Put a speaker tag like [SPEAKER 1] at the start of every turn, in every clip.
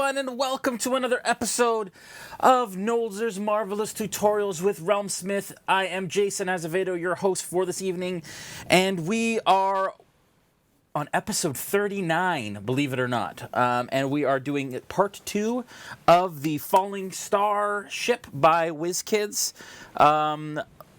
[SPEAKER 1] everyone, and welcome to another episode of Nolzur's Marvelous Tutorials with RealmSmith. I am Jason Azevedo, your host for this evening, and we are on episode 39, believe it or not. And we are doing part 2 of the Falling Star ship by WizKids.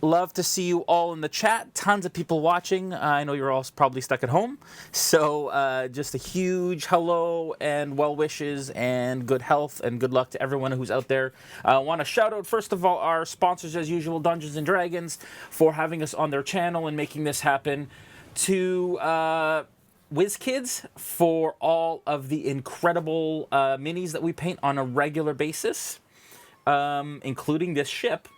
[SPEAKER 1] Love to see you all in the chat. Tons of people watching. I know you're all probably stuck at home. So just a huge hello and well wishes and good health and good luck to everyone who's out there. I want to shout out, first of all, our sponsors as usual, Dungeons & Dragons, for having us on their channel and making this happen. To WizKids for all of the incredible minis that we paint on a regular basis, including this ship.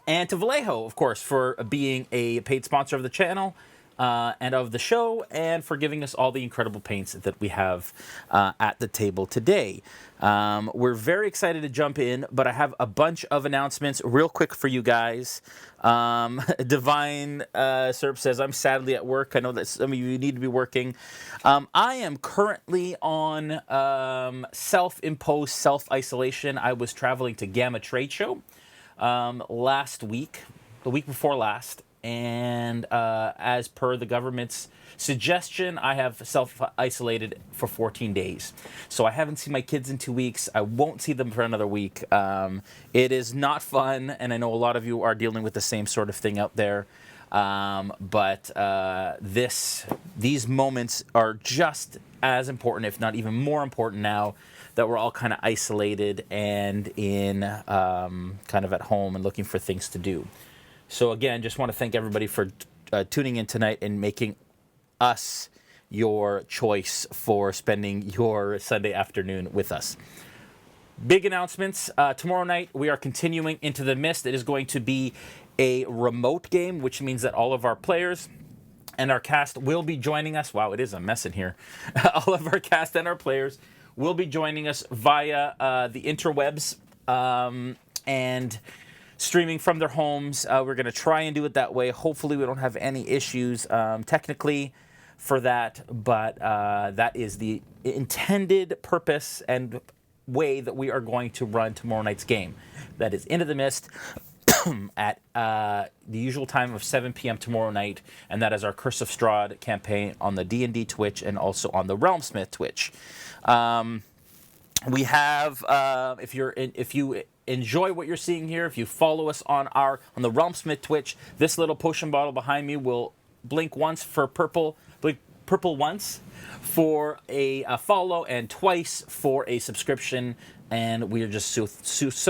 [SPEAKER 1] And to Vallejo, of course, for being a paid sponsor of the channel and of the show, and for giving us all the incredible paints that we have at the table today. We're very excited to jump in, but I have a bunch of announcements real quick for you guys. Divine Serp says, I'm sadly at work. I know that some of you need to be working. I am currently on self-imposed self-isolation. I was traveling to Gamma Trade Show last week, the week before last, and as per the government's suggestion, I have self-isolated for 14 days. So I haven't seen my kids in 2 weeks. I won't see them for another week. It is not fun, and I know a lot of you are dealing with the same sort of thing out there. But these moments are just as important, if not even more important now, that we're all kind of isolated and in kind of at home and looking for things to do. So again, just want to thank everybody for tuning in tonight and making us your choice for spending your Sunday afternoon with us. Big announcements. Tomorrow night, we are continuing Into the Mist. It is going to be a remote game, which means that all of our players and our cast will be joining us. Wow, it is a mess in here. All of our cast and our players will be joining us via the interwebs and streaming from their homes. We're going to try and do it that way. Hopefully we don't have any issues technically for that, but that is the intended purpose and way that we are going to run tomorrow night's game. That is Into the Mist at the usual time of 7 p.m. tomorrow night, and that is our Curse of Strahd campaign on the D&D Twitch and also on the RealmSmith Twitch. We have, if you enjoy what you're seeing here, if you follow us on the RealmSmith Twitch, this little potion bottle behind me will blink once for purple once for a follow and twice for a subscription. And we are just so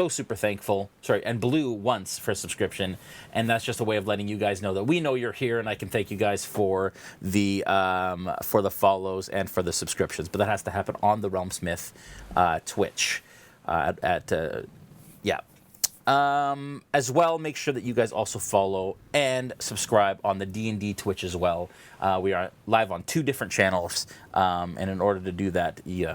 [SPEAKER 1] super thankful. Sorry, and blue once for a subscription, and that's just a way of letting you guys know that we know you're here, and I can thank you guys for the follows and for the subscriptions. But that has to happen on the RealmSmith Twitch. As well, make sure that you guys also follow and subscribe on the D&D Twitch as well. We are live on 2 different channels, and in order to do that, do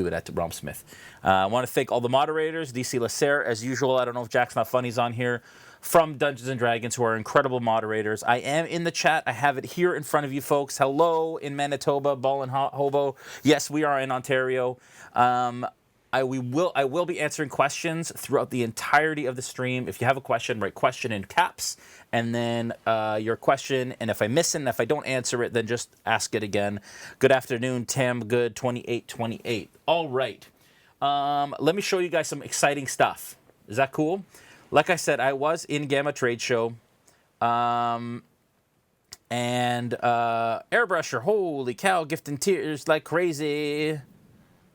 [SPEAKER 1] it at RealmSmith. I want to thank all the moderators, DC Lasser, as usual. I don't know if Jack's Not Funny's on here, from Dungeons & Dragons, who are incredible moderators. I am in the chat. I have it here in front of you folks. Hello in Manitoba, Ball and Hobo. Yes, we are in Ontario. I will be answering questions throughout the entirety of the stream. If you have a question, write question in caps, and then your question. And if I miss it, and if I don't answer it, then just ask it again. Good afternoon, Tam Good 2828. All right. Let me show you guys some exciting stuff. Is that cool? Like I said, I was in Gamma Trade Show. And Airbrusher, holy cow, gifting tears like crazy.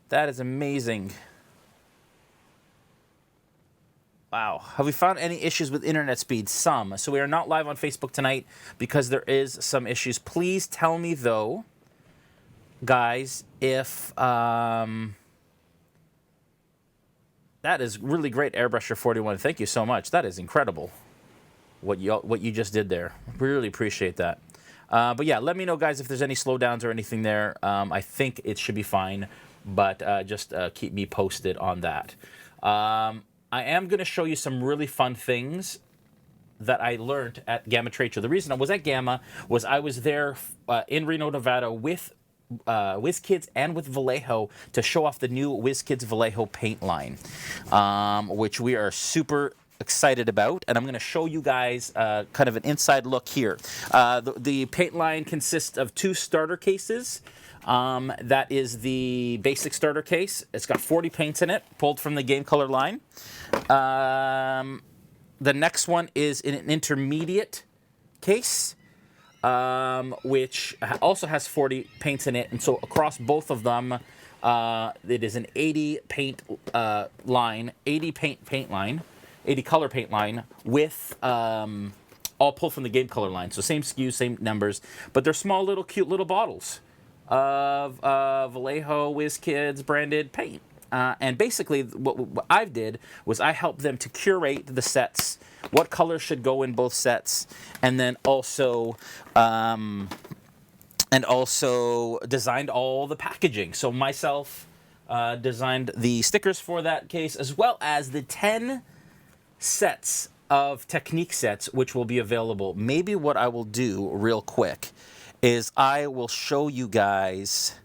[SPEAKER 1] That is amazing. Wow. Have we found any issues with internet speed? Some. So we are not live on Facebook tonight because there is some issues. Please tell me, though, guys, if... That is really great, Airbrusher41. Thank you so much. That is incredible, what you just did there. Really appreciate that. But yeah, let me know, guys, if there's any slowdowns or anything there. I think it should be fine, but just keep me posted on that. I am going to show you some really fun things that I learned at Gamma Trade Show. The reason I was at Gamma was I was there in Reno, Nevada with WizKids and with Vallejo to show off the new WizKids Vallejo paint line, which we are super excited about. And I'm going to show you guys kind of an inside look here. The paint line consists of 2 starter cases. That is the basic starter case. It's got 40 paints in it, pulled from the game color line. The next one is in an intermediate case, which also has 40 paints in it. And so across both of them, it is an 80 paint line, 80 paint line, 80 color paint line with all pulled from the game color line. So same SKU, same numbers, but they're small, little, cute little bottles of Vallejo WizKids branded paint. And basically, what I did was I helped them to curate the sets, what colors should go in both sets, and then also designed all the packaging. So myself designed the stickers for that case, as well as the 10 sets of technique sets, which will be available. Maybe what I will do real quick is I will show you guys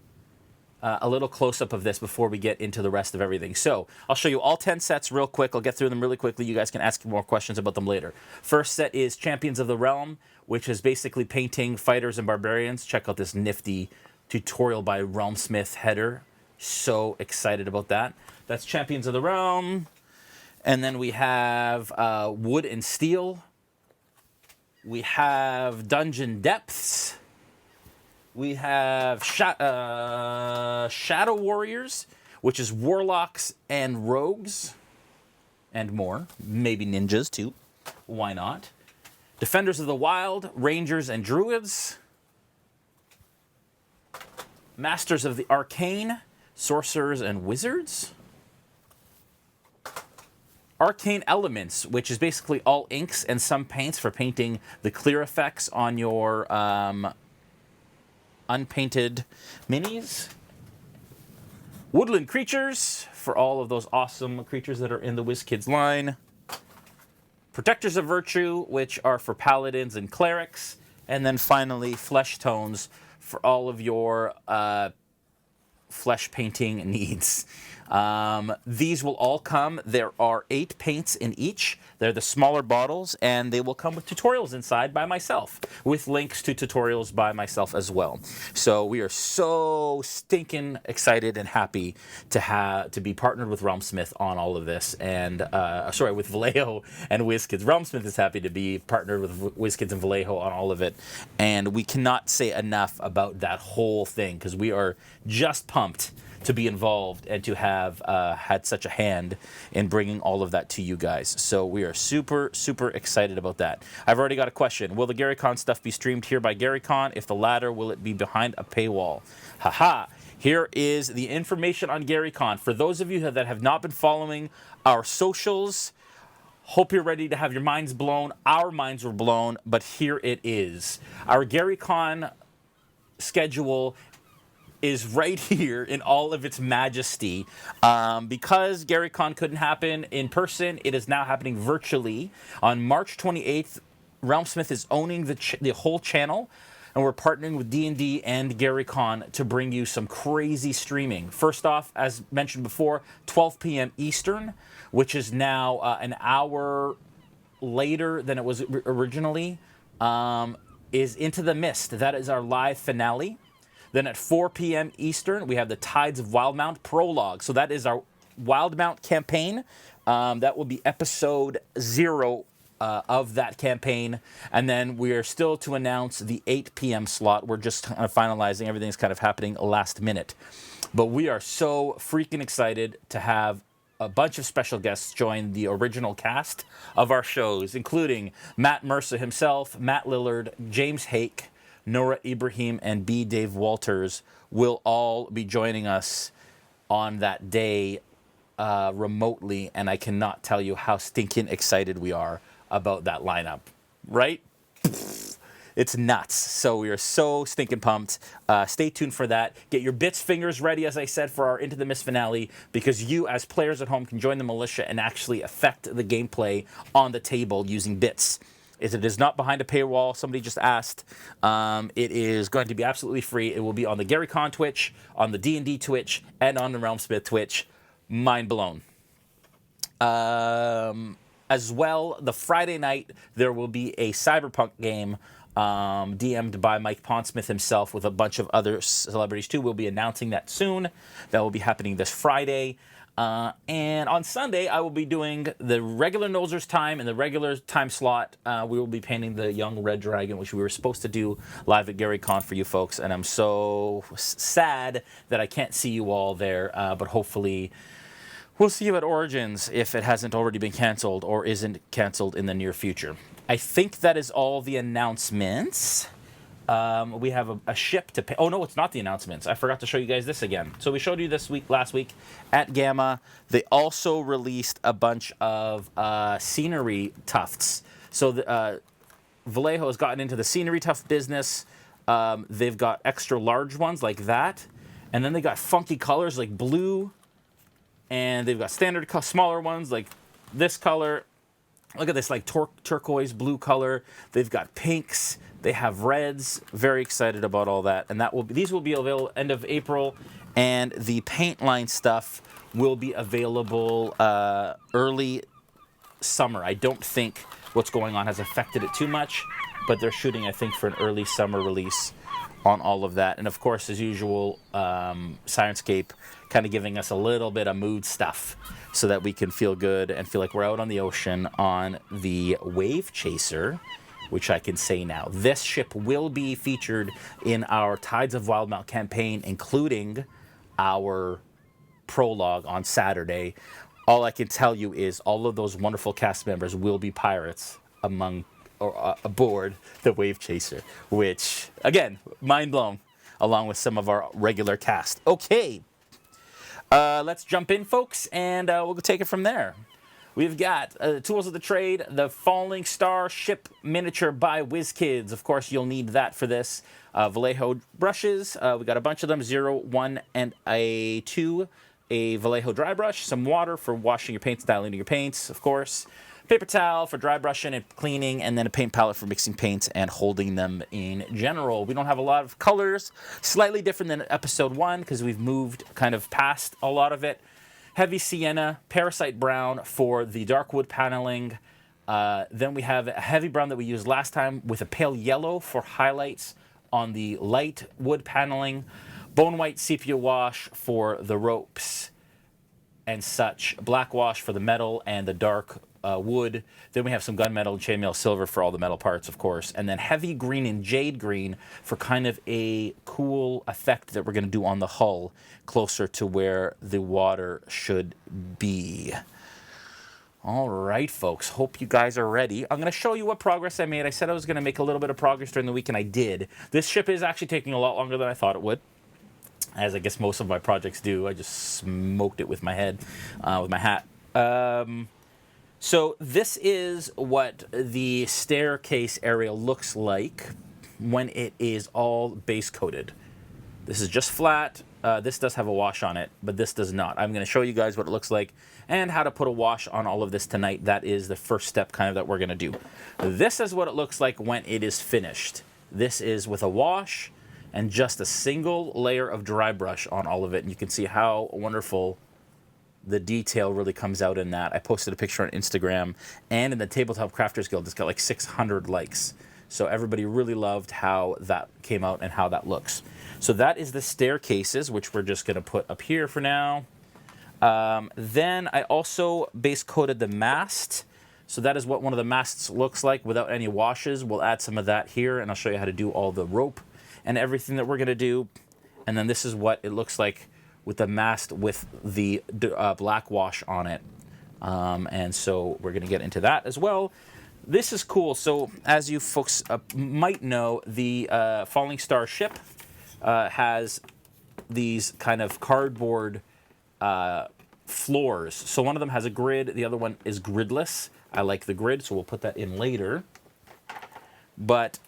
[SPEAKER 1] a little close-up of this before we get into the rest of everything. So I'll show you all 10 sets real quick. I'll get through them really quickly. You guys can ask more questions about them later. First set is Champions of the Realm, which is basically painting fighters and barbarians. Check out this nifty tutorial by RealmSmith header. So excited about that. That's Champions of the Realm. And then we have Wood and Steel. We have Dungeon Depths. We have Shadow Warriors, which is warlocks and rogues and more. Maybe ninjas too. Why not? Defenders of the Wild, rangers and druids. Masters of the Arcane, sorcerers and wizards. Arcane Elements, which is basically all inks and some paints for painting the clear effects on your unpainted minis. Woodland Creatures, for all of those awesome creatures that are in the WizKids line. Protectors of Virtue, which are for paladins and clerics. And then finally, Flesh Tones for all of your flesh painting needs. These will all come. There are 8 paints in each. They're the smaller bottles, and they will come with tutorials inside by myself, with links to tutorials by myself as well. So we are so stinking excited and happy to be partnered with RealmSmith on all of this, and with Vallejo and WizKids. RealmSmith is happy to be partnered with WizKids and Vallejo on all of it, and we cannot say enough about that whole thing because we are just pumped to be involved and to have had such a hand in bringing all of that to you guys. So we are super, super excited about that. I've already got a question. Will the GaryCon stuff be streamed here by GaryCon? If the latter, will it be behind a paywall? Haha. Here is the information on GaryCon. For those of you that have not been following our socials, hope you're ready to have your minds blown. Our minds were blown, but here it is. Our GaryCon schedule is right here in all of its majesty. Because GaryCon couldn't happen in person, it is now happening virtually. On March 28th, RealmSmith is owning the whole channel, and we're partnering with D&D and GaryCon to bring you some crazy streaming. First off, as mentioned before, 12 p.m. Eastern, which is now an hour later than it was originally, is Into the Mist. That is our live finale. Then at 4 p.m. Eastern, we have the Tides of Wildmount prologue. So that is our Wildmount campaign. That will be episode 0 of that campaign. And then we are still to announce the 8 p.m. slot. We're just kind of finalizing. Everything's kind of happening last minute. But we are so freaking excited to have a bunch of special guests join the original cast of our shows, including Matt Mercer himself, Matt Lillard, James Hake, Nora Ibrahim, and B. Dave Walters will all be joining us on that day remotely, and I cannot tell you how stinking excited we are about that lineup, right? It's nuts. So we are so stinking pumped. Stay tuned for that. Get your bits fingers ready, as I said, for our Into the Mist finale, because you, as players at home, can join the militia and actually affect the gameplay on the table using bits. It is not behind a paywall. Somebody just asked. It is going to be absolutely free. It will be on the Gary Con Twitch, on the D&D Twitch, and on the RealmSmith Twitch. Mind blown. As well, the Friday night, there will be a Cyberpunk game DM'd by Mike Pondsmith himself with a bunch of other celebrities too. We'll be announcing that soon. That will be happening this Friday. And on Sunday, I will be doing the regular Nolzur's time in the regular time slot. We will be painting the young red dragon, which we were supposed to do live at Gary Con for you folks. And I'm so sad that I can't see you all there, but hopefully we'll see you at Origins if it hasn't already been canceled or isn't canceled in the near future. I think that is all the announcements. We have a ship to pay. Oh, no, it's not the announcements. I forgot to show you guys this again. So we showed you this last week at Gamma. They also released a bunch of scenery tufts. So Vallejo has gotten into the scenery tuft business. They've got extra large ones like that. And then they got funky colors like blue. And they've got standard smaller ones like this color. Look at this, like turquoise blue color. They've got pinks. They have reds. Very excited about all that. And these will be available end of April. And the paint line stuff will be available early summer. I don't think what's going on has affected it too much, but they're shooting, I think, for an early summer release on all of that. And of course, as usual, Sirenscape kind of giving us a little bit of mood stuff so that we can feel good and feel like we're out on the ocean on the Wave Chaser, which I can say now. This ship will be featured in our Tides of Wildmount campaign, including our prologue on Saturday. All I can tell you is all of those wonderful cast members will be pirates aboard the Wave Chaser, which, again, mind blown, along with some of our regular cast. Okay, let's jump in, folks, and we'll take it from there. We've got Tools of the Trade, the Falling Star Ship Miniature by WizKids. Of course, you'll need that for this. Vallejo brushes. We got a bunch of them, 0, 1, and a 2. A Vallejo dry brush, some water for washing your paints, diluting your paints, of course. Paper towel for dry brushing and cleaning, and then a paint palette for mixing paints and holding them in general. We don't have a lot of colors, slightly different than episode 1 because we've moved kind of past a lot of it. Heavy sienna, parasite brown for the dark wood paneling. Then we have a heavy brown that we used last time with a pale yellow for highlights on the light wood paneling. Bone white sepia wash for the ropes and such. Black wash for the metal and the dark wood. Then we have some gunmetal and chainmail silver for all the metal parts, of course. And then heavy green and jade green for kind of a cool effect that we're going to do on the hull closer to where the water should be. All right, folks. Hope you guys are ready. I'm going to show you what progress I made. I said I was going to make a little bit of progress during the week, and I did. This ship is actually taking a lot longer than I thought it would, as I guess most of my projects do. I just smoked it with my head, with my hat. So this is what the staircase area looks like when it is all base coated. This is just flat. This does have a wash on it, but this does not. I'm going to show you guys what it looks like and how to put a wash on all of this tonight. That is the first step kind of that we're going to do. This is what it looks like when it is finished. This is with a wash and just a single layer of dry brush on all of it. And you can see how wonderful the detail really comes out in that. I posted a picture on Instagram and in the Tabletop Crafters Guild. It's got like 600 likes. So everybody really loved how that came out and how that looks. So that is the staircases, which we're just going to put up here for now. Then I also base coated the mast. So that is what one of the masts looks like without any washes. We'll add some of that here, and I'll show you how to do all the rope and everything that we're going to do. And then this is what it looks like with the mast with the black wash on it. And so we're going to get into that as well. This is cool. So as you folks might know, the Falling Star ship has these kind of cardboard floors. So one of them has a grid. The other one is gridless. I like the grid, so we'll put that in later. But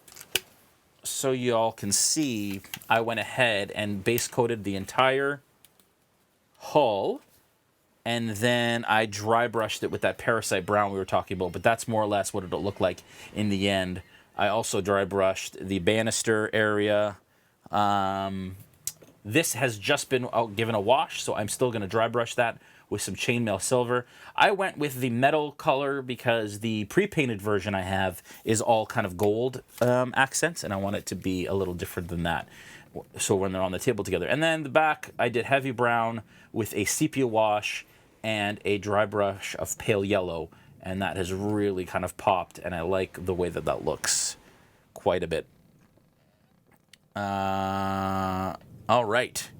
[SPEAKER 1] so y'all can see, I went ahead and base coated the entire hull and then I dry brushed it with that parasite brown we were talking about, but that's more or less what it'll look like in the end. I also dry brushed the banister area. This has just been given a wash, so I'm still going to dry brush that with some chainmail silver. I went with the metal color because the pre-painted version I have is all kind of gold accents, and I want it to be a little different than that, so when they're on the table together. And then the back, I did heavy brown with a sepia wash and a dry brush of pale yellow, and that has really kind of popped, and I like the way that that looks quite a bit. All right,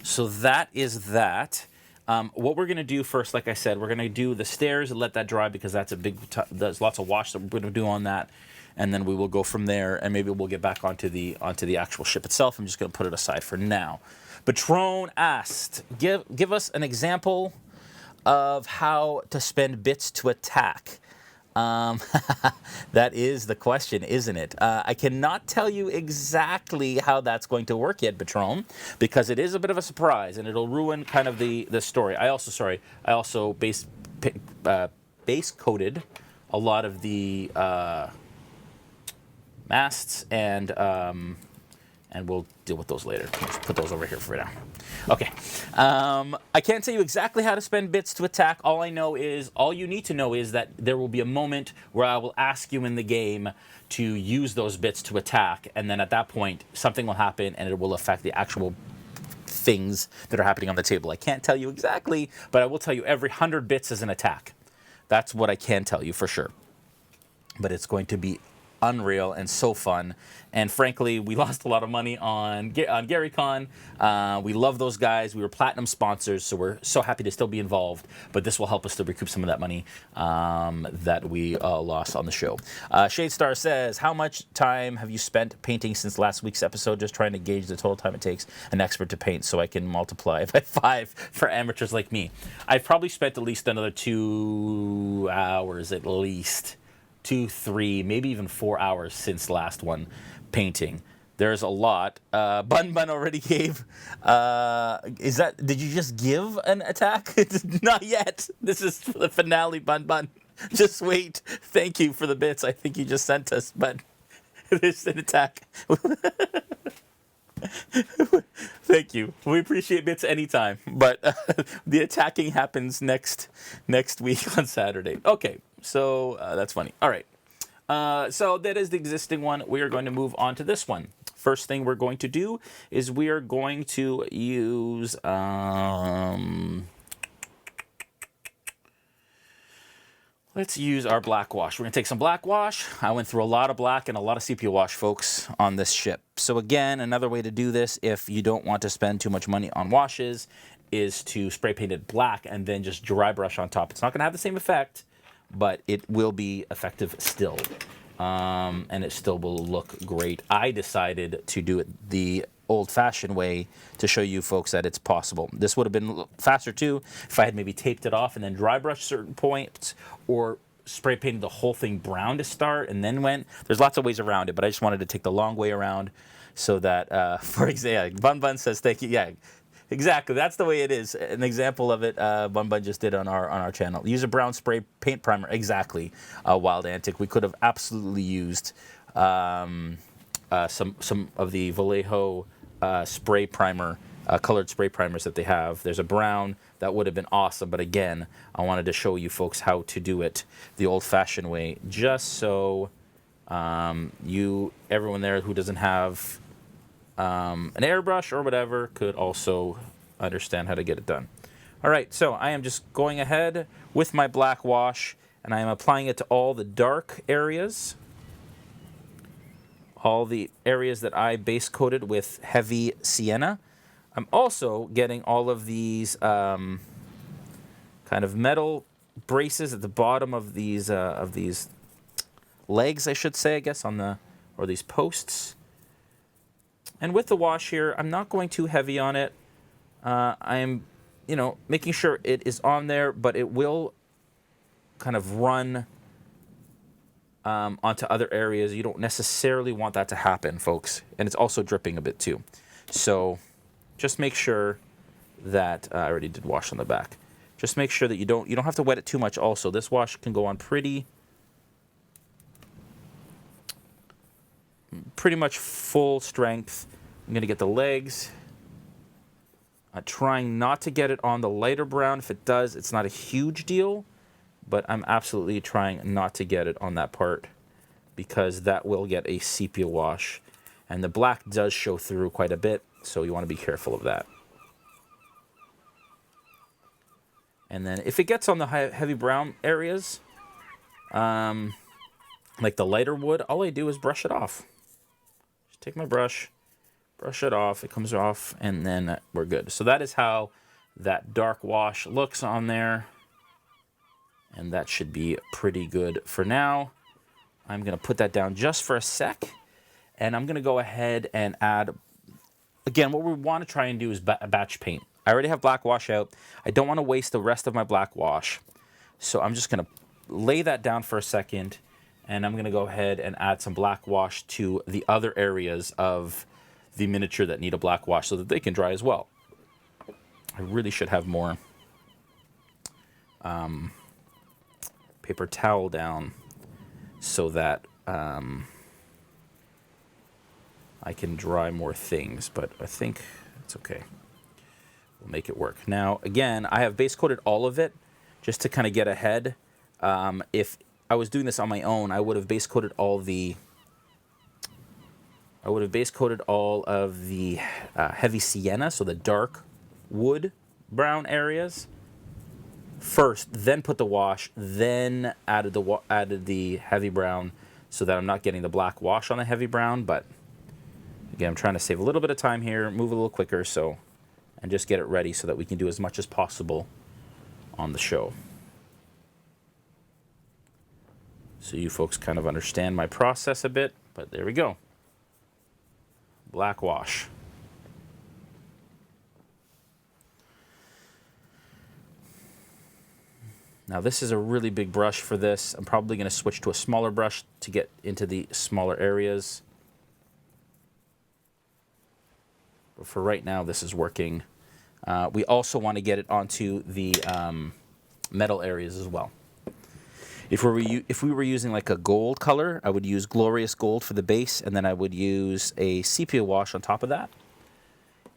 [SPEAKER 1] so that is that. What we're going to do first, like I said, we're going to do the stairs and let that dry because that's a big, there's lots of wash that we're going to do on that, and then we will go from there, and maybe we'll get back onto the actual ship itself. I'm just going to put it aside for now. Patron asked, give us an example of how to spend bits to attack. That is the question, isn't it? I cannot tell you exactly how that's going to work yet, Patron, because it is a bit of a surprise, and it'll ruin kind of the story. I also base coated a lot of the masts, and we'll deal with those later. Let's put those over here for now. Okay. I can't tell you exactly how to spend bits to attack. All you need to know is that there will be a moment where I will ask you in the game to use those bits to attack, and then at that point, something will happen, and it will affect the actual things that are happening on the table. I can't tell you exactly, but I will tell you every 100 bits is an attack. That's what I can tell you for sure. But it's going to be unreal and so fun, and frankly we lost a lot of money on GaryCon. We love those guys. We were platinum sponsors, so we're so happy to still be involved, but this will help us to recoup some of that money that we lost on the show. Shadestar says, how much time have you spent painting since last week's episode? Just trying to gauge the total time it takes an expert to paint so I can multiply by 5 for amateurs like me. I've probably spent at least another 2 hours at least. 2, 3, maybe even 4 hours since last one painting. There's a lot. Bun already gave. Did you just give an attack? Not yet. This is for the finale, Bun. Just wait. Thank you for the bits. I think you just sent us, but there's an attack. Thank you. We appreciate bits anytime, but the attacking happens next week on Saturday. Okay. So that's funny. All right. So that is the existing one. We are going to move on to this one. First thing we're going to do is we are going to use let's use our black wash. We're going to take some black wash. I went through a lot of black and a lot of sepia wash, folks, on this ship. So again, another way to do this, if you don't want to spend too much money on washes, is to spray paint it black and then just dry brush on top. It's not going to have the same effect, but it will be effective still, and it still will look great. I decided to do it the old-fashioned way to show you folks that it's possible. This would have been a little faster too if I had maybe taped it off and then dry brushed certain points, or spray painted the whole thing brown to start and then went. There's lots of ways around it, but I just wanted to take the long way around so that, for example, Bun says thank you. Yeah. Exactly, that's the way it is. An example of it, Bun just did on our channel. Use a brown spray paint primer. Exactly, Wild Antic. We could have absolutely used some of the Vallejo spray primer, colored spray primers that they have. There's a brown that would have been awesome, but again, I wanted to show you folks how to do it the old-fashioned way, just so everyone there who doesn't have an airbrush or whatever could also understand how to get it done. All right, so I am just going ahead with my black wash, and I am applying it to all the dark areas, all the areas that I base coated with heavy sienna. I'm also getting all of these kind of metal braces at the bottom of these legs, I should say, I guess, or these posts. And with the wash here, I'm not going too heavy on it. I'm, making sure it is on there, but it will kind of run onto other areas. You don't necessarily want that to happen, folks. And it's also dripping a bit too. So just make sure that I already did wash on the back. Just make sure that you don't have to wet it too much also. This wash can go on pretty much full strength. I'm going to get the legs. Trying not to get it on the lighter brown. If it does, it's not a huge deal, but I'm absolutely trying not to get it on that part because that will get a sepia wash. And the black does show through quite a bit, so you want to be careful of that. And then if it gets on the heavy brown areas, like the lighter wood, all I do is brush it off. Just take my brush, brush it off, it comes off, and then we're good. So that is how that dark wash looks on there. And that should be pretty good for now. I'm going to put that down just for a sec. And I'm going to go ahead and add, again, what we want to try and do is batch paint. I already have black wash out. I don't want to waste the rest of my black wash. So I'm just going to lay that down for a second. And I'm going to go ahead and add some black wash to the other areas of the miniature that need a black wash so that they can dry as well. I really should have more paper towel down so that I can dry more things, but I think it's okay. We'll make it work. Now, again, I have base coated all of it just to kind of get ahead. If I was doing this on my own, I would have base coated all of the heavy sienna, so the dark wood brown areas first, then put the wash, then added the heavy brown so that I'm not getting the black wash on the heavy brown. But again, I'm trying to save a little bit of time here, move a little quicker, and just get it ready so that we can do as much as possible on the show. So you folks kind of understand my process a bit, but there we go. Black wash. Now this is a really big brush for this. I'm probably going to switch to a smaller brush to get into the smaller areas. But for right now, this is working. We also want to get it onto the metal areas as well. If we were using like a gold color, I would use Glorious Gold for the base, and then I would use a sepia wash on top of that.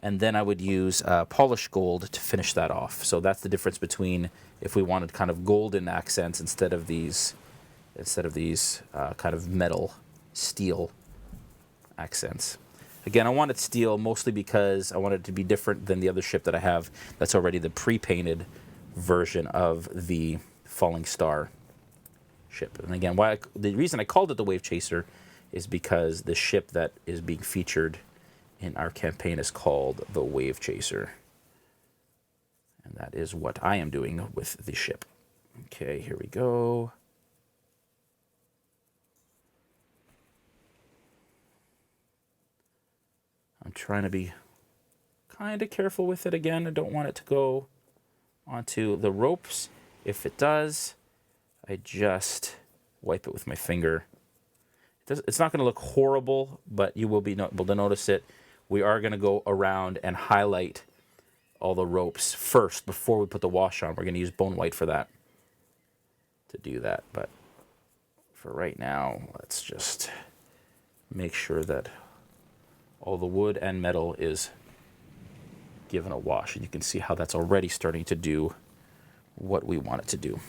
[SPEAKER 1] And then I would use polished gold to finish that off. So that's the difference between if we wanted kind of golden accents instead of these kind of metal steel accents. Again, I wanted steel mostly because I wanted it to be different than the other ship that I have that's already the pre-painted version of the Falling Star ship. And again, the reason I called it the Wave Chaser is because the ship that is being featured in our campaign is called the Wave Chaser. And that is what I am doing with the ship. Okay, here we go. I'm trying to be kind of careful with it again. I don't want it to go onto the ropes. If it does, I just wipe it with my finger. It's not going to look horrible, but you will be able to notice it. We are going to go around and highlight all the ropes first before we put the wash on. We're going to use bone white for that, to do that. But for right now, let's just make sure that all the wood and metal is given a wash. And you can see how that's already starting to do what we want it to do.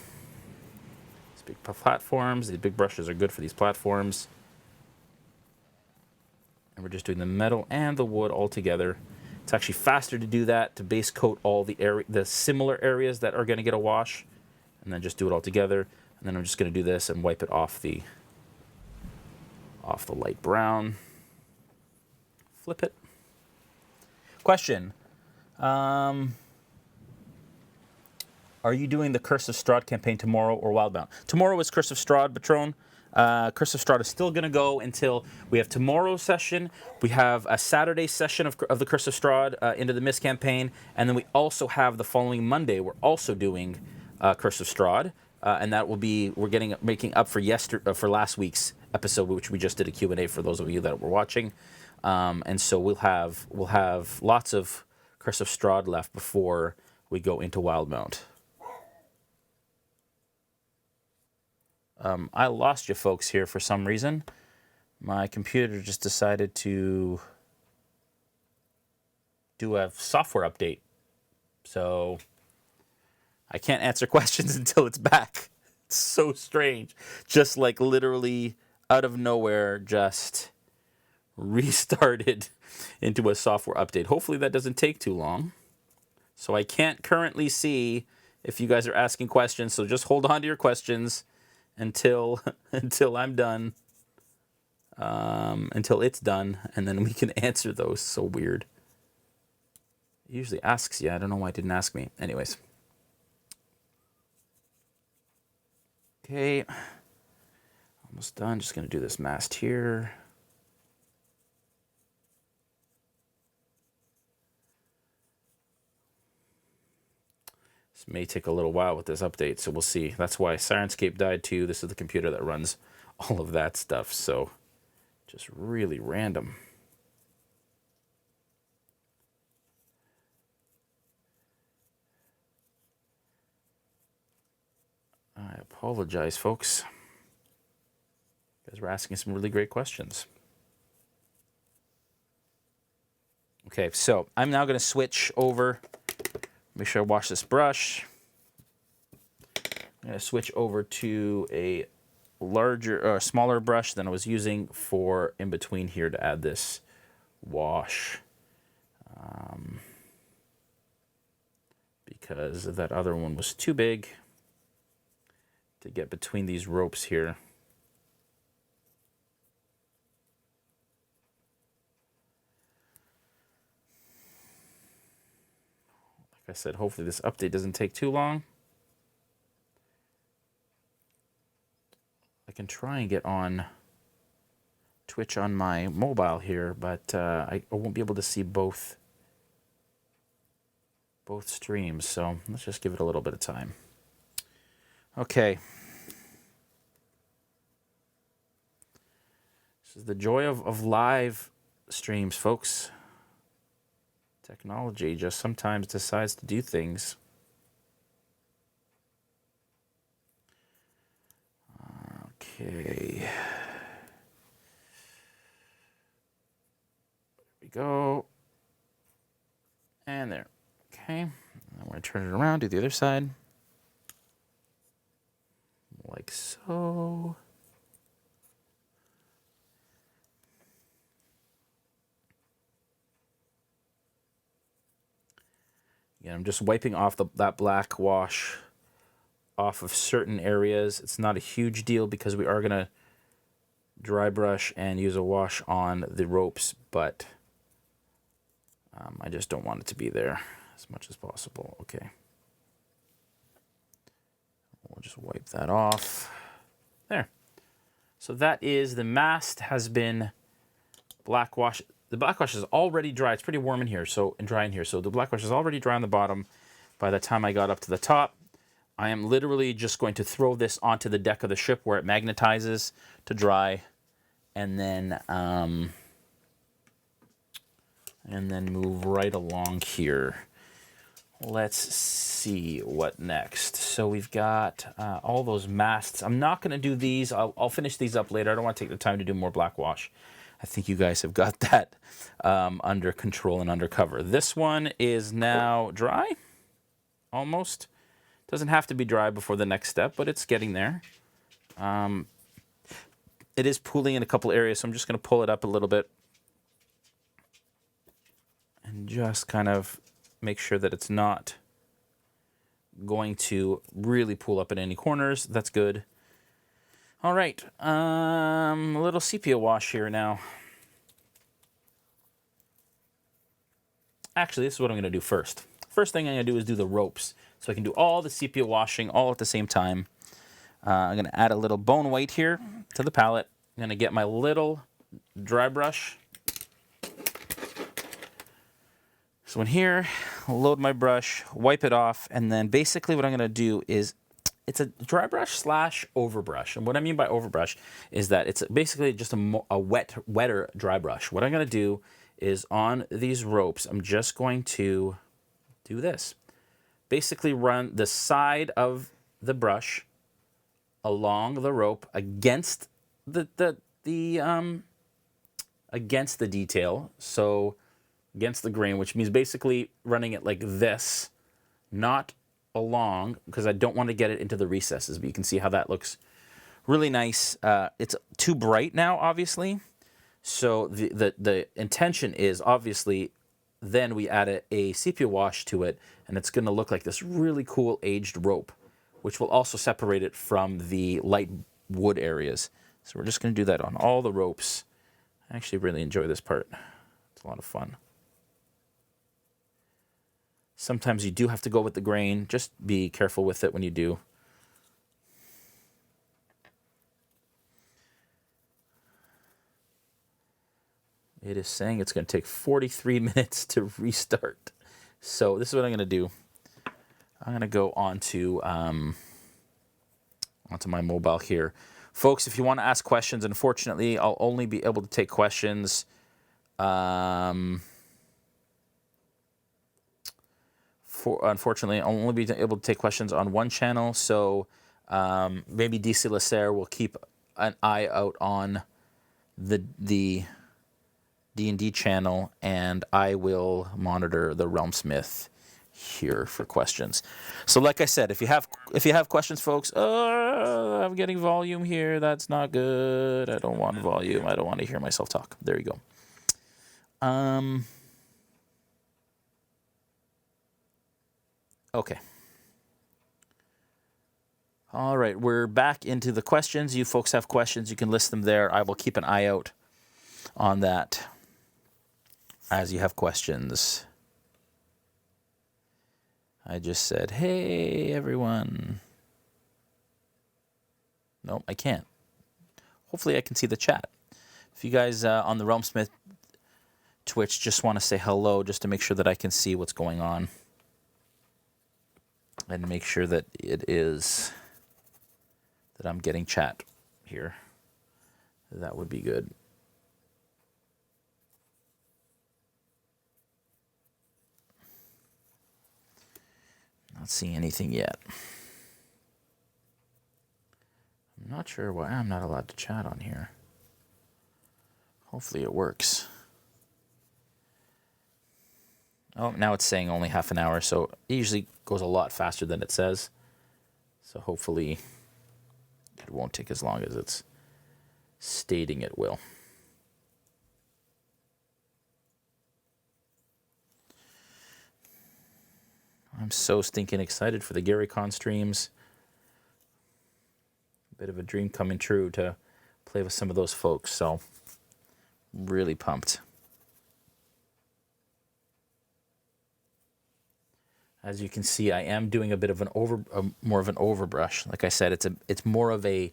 [SPEAKER 1] These big platforms, these big brushes are good for these platforms. And we're just doing the metal and the wood all together. It's actually faster to do that, to base coat all the similar areas that are going to get a wash, and then just do it all together. And then I'm just going to do this and wipe it off the light brown. Flip it. Question. Are you doing the Curse of Strahd campaign tomorrow or Wildbound? Tomorrow is Curse of Strahd, Patron. Curse of Strahd is still going to go until we have tomorrow's session. We have a Saturday session of the Curse of Strahd into the Mist campaign, and then we also have the following Monday. We're also doing Curse of Strahd, and that will be making up for last week's episode, which we just did a Q&A for those of you that were watching. And so we'll have lots of Curse of Strahd left before we go into Wildmount. I lost you folks here for some reason. My computer just decided to do a software update. So I can't answer questions until it's back. It's so strange. Just like literally out of nowhere, just restarted into a software update. Hopefully that doesn't take too long. So I can't currently see if you guys are asking questions. So just hold on to your questions until I'm done. Until it's done, and then we can answer those. So weird. It usually asks you. I don't know why it didn't ask me. Anyways. Okay. Almost done. Just going to do this mast here. This may take a little while with this update, so we'll see. That's why Sirenscape died too. This is the computer that runs all of that stuff, so just really random. I apologize, folks. You guys were asking some really great questions. Okay, so I'm now going to switch over. Make sure I wash this brush. I'm going to switch over to a smaller brush than I was using for in between here to add this wash. Because that other one was too big to get between these ropes here. Like I said, hopefully this update doesn't take too long. I can try and get on Twitch on my mobile here, but I won't be able to see both streams, so let's just give it a little bit of time. Okay. This is the joy of live streams, folks. Technology just sometimes decides to do things. Okay. There we go. And there. Okay. And I'm going to turn it around, do the other side. Like so. Yeah, I'm just wiping off that black wash off of certain areas. It's not a huge deal because we are going to dry brush and use a wash on the ropes, but I just don't want it to be there as much as possible. Okay. We'll just wipe that off. There. So that is the mast has been black wash. The black wash is already dry. It's pretty warm in here, and dry in here. So the black wash is already dry on the bottom. By the time I got up to the top, I am literally just going to throw this onto the deck of the ship where it magnetizes to dry, and then move right along here. Let's see what next. So we've got all those masts. I'm not going to do these. I'll finish these up later. I don't want to take the time to do more black wash. I think you guys have got that under control and under cover. This one is now dry, almost. Doesn't have to be dry before the next step, but it's getting there. It is pooling in a couple areas, so I'm just going to pull it up a little bit and just kind of make sure that it's not going to really pool up in any corners. That's good. All right, a little sepia wash here now. Actually, this is what I'm going to do first. First thing I'm going to do is do the ropes. So I can do all the sepia washing all at the same time. I'm going to add a little bone weight here to the palette. I'm going to get my little dry brush. So in here, I'll load my brush, wipe it off, and then basically what I'm going to do is it's a dry brush slash overbrush. And what I mean by overbrush is that it's basically just a wetter dry brush. What I'm going to do is on these ropes, I'm just going to do this. Basically run the side of the brush along the rope against the against the detail, so against the grain, which means basically running it like this, not along, because I don't want to get it into the recesses, but you can see how that looks really nice. It's too bright now, obviously, so the intention is obviously then we add a sepia wash to it, and it's going to look like this really cool aged rope, which will also separate it from the light wood areas. So we're just going to do that on all the ropes. I actually really enjoy this part. It's a lot of fun. Sometimes you do have to go with the grain. Just be careful with it when you do. It is saying it's going to take 43 minutes to restart. So this is what I'm going to do. I'm going to go onto my mobile here. Folks, if you want to ask questions, unfortunately, I'll only be able to take questions unfortunately, I'll only be able to take questions on one channel. So maybe DC Lasser will keep an eye out on the D&D channel, and I will monitor the RealmSmith here for questions. So like I said, if you have questions, folks, I'm getting volume here. That's not good. I don't want volume. I don't want to hear myself talk. There you go. Okay. All right, we're back into the questions. You folks have questions, you can list them there. I will keep an eye out on that as you have questions. I just said, hey, everyone. Nope, I can't. Hopefully I can see the chat. If you guys on the RealmSmith Twitch just want to say hello, just to make sure that I can see what's going on. And make sure that it is, that I'm getting chat here. That would be good. Not seeing anything yet. I'm not sure why I'm not allowed to chat on here. Hopefully it works. Oh, now it's saying only half an hour, so it usually goes a lot faster than it says. So hopefully it won't take as long as it's stating it will. I'm so stinking excited for the GaryCon streams. A bit of a dream coming true to play with some of those folks, so really pumped. As you can see, I am doing a bit of more of an overbrush. Like I said, it's more of a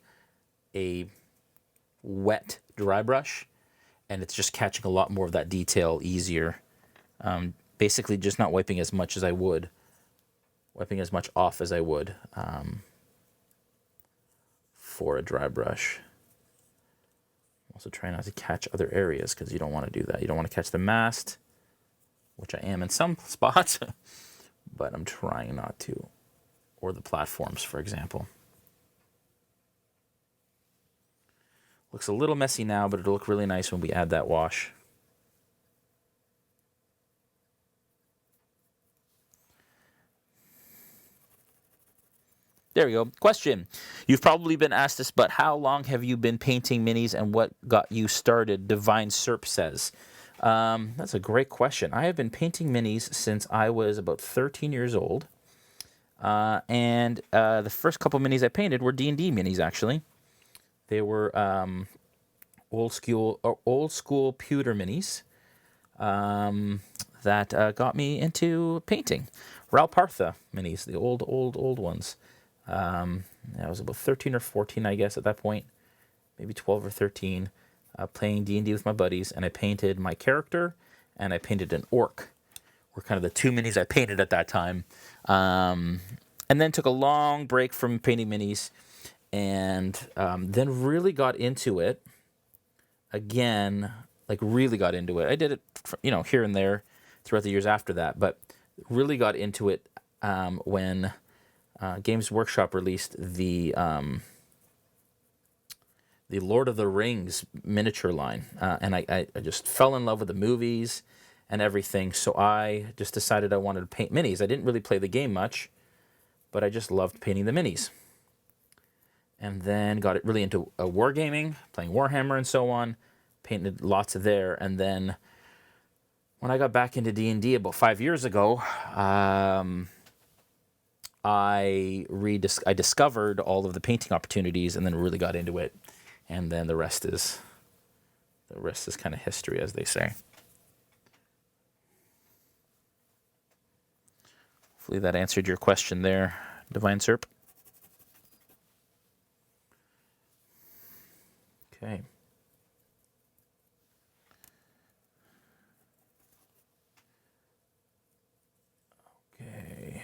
[SPEAKER 1] wet dry brush, and it's just catching a lot more of that detail easier. Basically, just not wiping as much as I would, wiping as much off as I would for a dry brush. Also, try not to catch other areas because you don't want to do that. You don't want to catch the mast, which I am in some spots. But I'm trying not to, or the platforms, for example. Looks a little messy now, but it'll look really nice when we add that wash. There we go. Question. You've probably been asked this, but how long have you been painting minis and what got you started? Divine Serp says. That's a great question. I have been painting minis since I was about 13 years old. And the first couple minis I painted were D&D minis, actually. They were old school pewter minis that got me into painting. Ralpartha minis, the old ones. I was about 13 or 14, I guess, at that point. Maybe 12 or 13. Playing D&D with my buddies, and I painted my character, and I painted an orc. Were kind of the two minis I painted at that time. And then took a long break from painting minis, and then really got into it again, like really got into it. I did it, here and there throughout the years after that, but really got into it when Games Workshop released the Lord of the Rings miniature line, and I just fell in love with the movies and everything. So I just decided I wanted to paint minis. I didn't really play the game much, but I just loved painting the minis. And then got it really into wargaming, playing Warhammer and so on. Painted lots of there, and then when I got back into D&D about 5 years ago, I discovered all of the painting opportunities, and then really got into it. And then the rest is kind of history, as they say. Hopefully that answered your question there, Divine Serp. Okay. Okay.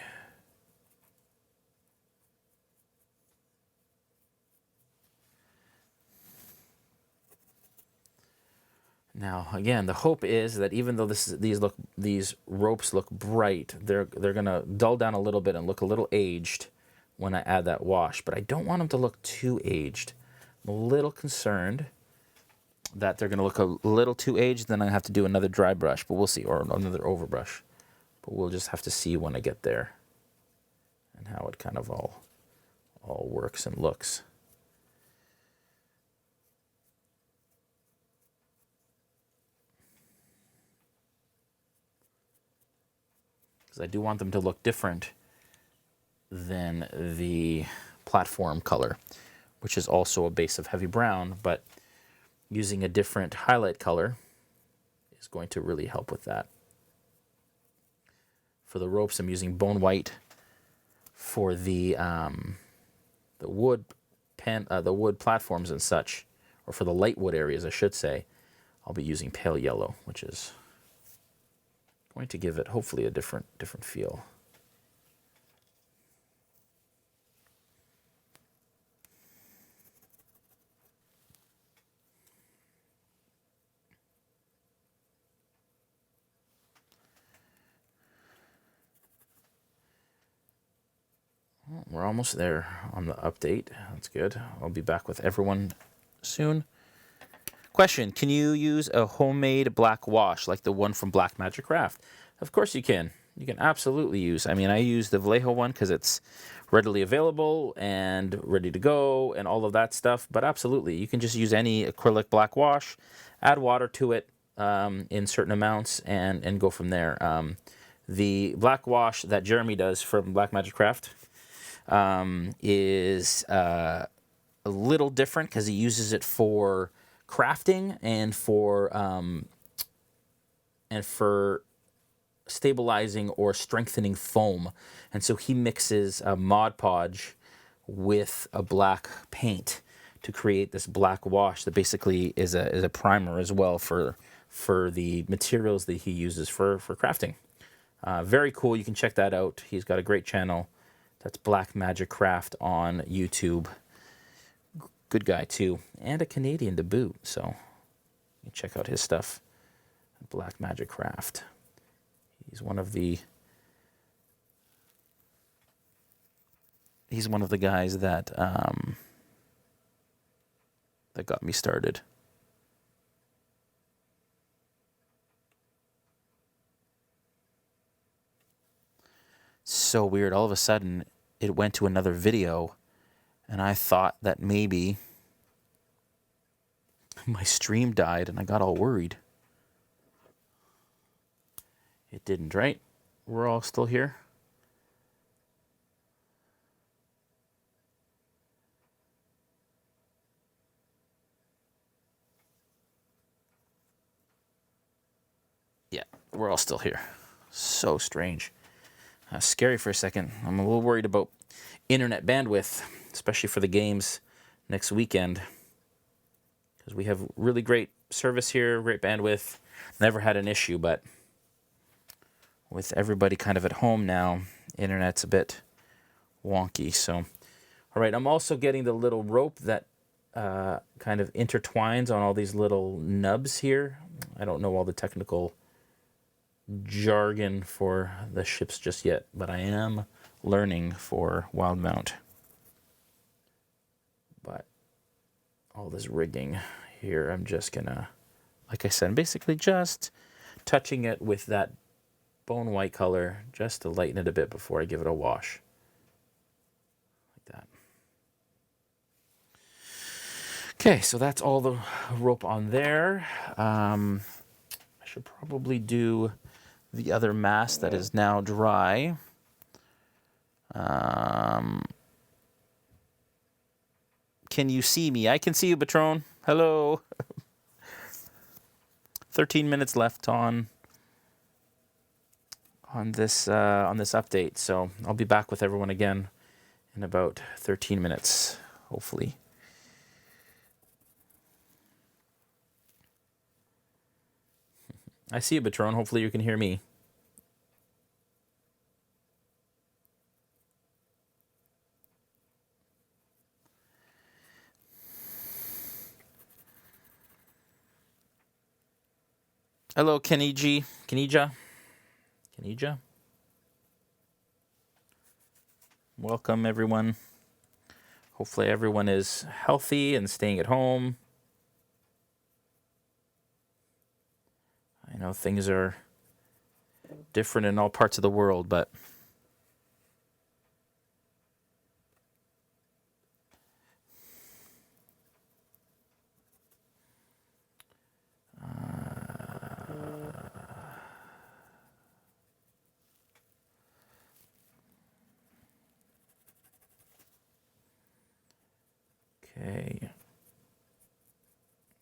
[SPEAKER 1] Now, again, the hope is that even though these ropes look bright, they're gonna dull down a little bit and look a little aged when I add that wash. But I don't want them to look too aged. I'm a little concerned that they're gonna look a little too aged. Then I have to do another dry brush, but we'll see, or another overbrush. But we'll just have to see when I get there and how it kind of all works and looks. I do want them to look different than the platform color, which is also a base of heavy brown, but using a different highlight color is going to really help with that. For the ropes, I'm using bone white. For the wood platforms and such, or for the light wood areas, I should say, I'll be using pale yellow, which is going to give it hopefully a different feel. Well, we're almost there on the update. That's good. I'll be back with everyone soon. Question, can you use a homemade black wash like the one from Black Magic Craft? Of course you can. You can absolutely use. I mean, I use the Vallejo one because it's readily available and ready to go and all of that stuff. But absolutely, you can just use any acrylic black wash, add water to it in certain amounts, and go from there. The black wash that Jeremy does from Black Magic Craft is a little different because he uses it for crafting and for stabilizing or strengthening foam. And so he mixes a Mod Podge with a black paint to create this black wash that basically is a primer as well for the materials that he uses for crafting. Very cool. You can check that out. He's got a great channel. That's Black Magic Craft on YouTube. Good guy too, and a Canadian to boot. So you can check out his stuff. Black Magic Craft. He's one of the guys that that got me started. So weird. All of a sudden, it went to another video, and I thought that maybe my stream died, and I got all worried. It didn't, right? We're all still here. Yeah, we're all still here. So strange. Scary for a second. I'm a little worried about internet bandwidth, especially for the games next weekend, because we have really great service here, great bandwidth. Never had an issue, but with everybody kind of at home now, internet's a bit wonky. So, all right, I'm also getting the little rope that kind of intertwines on all these little nubs here. I don't know all the technical jargon for the ships just yet, but I am learning for Wildmount. But all this rigging here. I'm just gonna, like I said, I'm basically just touching it with that bone white color just to lighten it a bit before I give it a wash. Like that. Okay, so that's all the rope on there. I should probably do the other mast that is now dry. Can you see me? I can see you, Patron. Hello. 13 minutes left on this update, so I'll be back with everyone again in about 13 minutes, hopefully. I see you, Patron. Hopefully you can hear me. Hello, Kenija. Welcome, everyone. Hopefully everyone is healthy and staying at home. I know things are different in all parts of the world, but okay.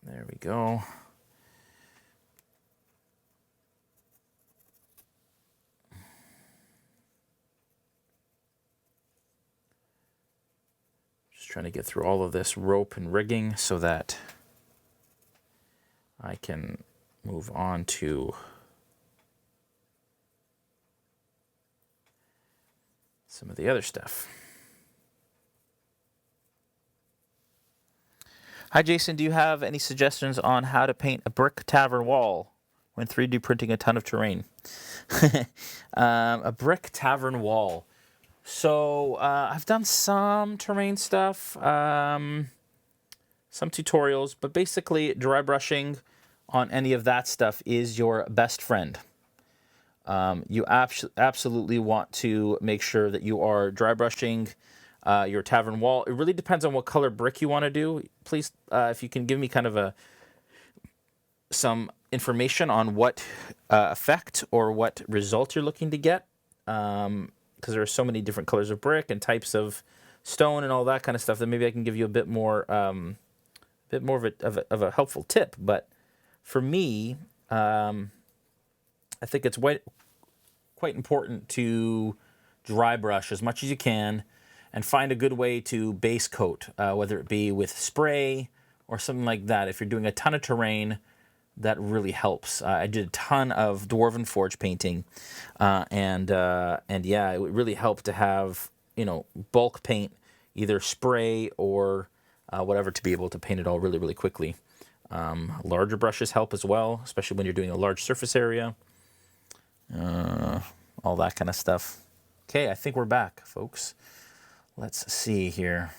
[SPEAKER 1] There we go. Just trying to get through all of this rope and rigging so that I can move on to some of the other stuff. Hi, Jason. Do you have any suggestions on how to paint a brick tavern wall when 3D printing a ton of terrain? A brick tavern wall. So I've done some terrain stuff, some tutorials, but basically dry brushing on any of that stuff is your best friend. You absolutely want to make sure that you are dry brushing your tavern wall. It really depends on what color brick you want to do. Please, if you can give me kind of some information on what effect or what result you're looking to get, because there are so many different colors of brick and types of stone and all that kind of stuff that maybe I can give you a bit more of a helpful tip. But for me, I think it's quite important to dry brush as much as you can and find a good way to base coat, whether it be with spray or something like that. If you're doing a ton of terrain, that really helps. I did a ton of Dwarven Forge painting, and yeah, it would really help to have, bulk paint, either spray or whatever, to be able to paint it all really, really quickly. Larger brushes help as well, especially when you're doing a large surface area. All that kind of stuff. Okay, I think we're back, folks. Let's see here.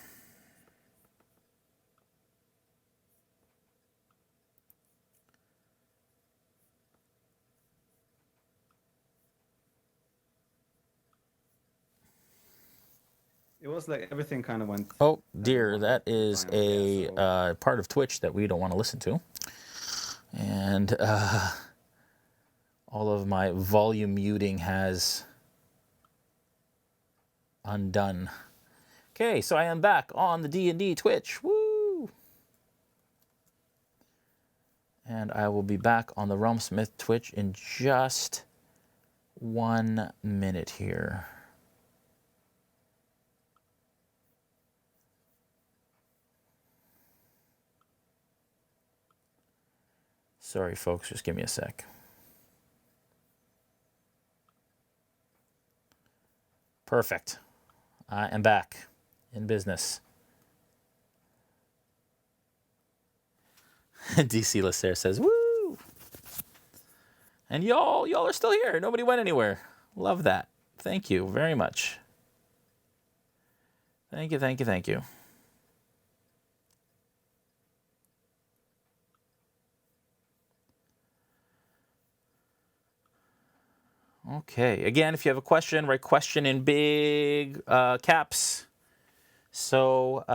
[SPEAKER 2] It was like everything kind of went.
[SPEAKER 1] Oh dear, that is a part of Twitch that we don't want to listen to. And all of my volume muting has undone. Okay, so I am back on the D&D Twitch. Woo! And I will be back on the RealmSmith Twitch in just 1 minute here. Sorry, folks, just give me a sec. Perfect. I am back in business. DC Lasser says, woo! And y'all are still here. Nobody went anywhere. Love that. Thank you very much. Thank you. Okay. Again, if you have a question, write question in big caps. So,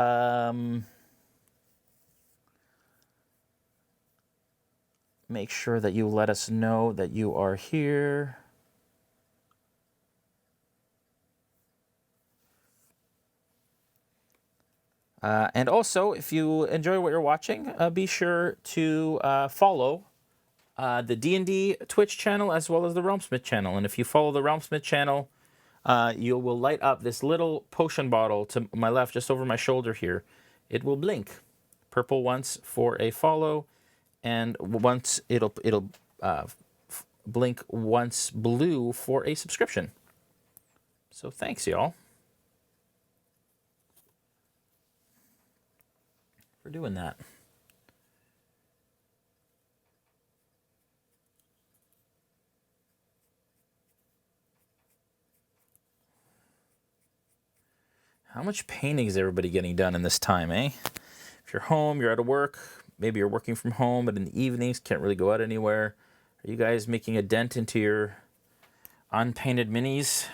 [SPEAKER 1] make sure that you let us know that you are here. And also, if you enjoy what you're watching, be sure to follow the D&D Twitch channel as well as the RealmSmith channel. And if you follow the RealmSmith channel, you will light up this little potion bottle to my left, just over my shoulder here. It will blink. Purple once for a follow, and once it'll blink once blue for a subscription. So thanks, y'all, for doing that. How much painting is everybody getting done in this time, eh? If you're home, you're out of work, maybe you're working from home, but in the evenings, can't really go out anywhere. Are you guys making a dent into your unpainted minis?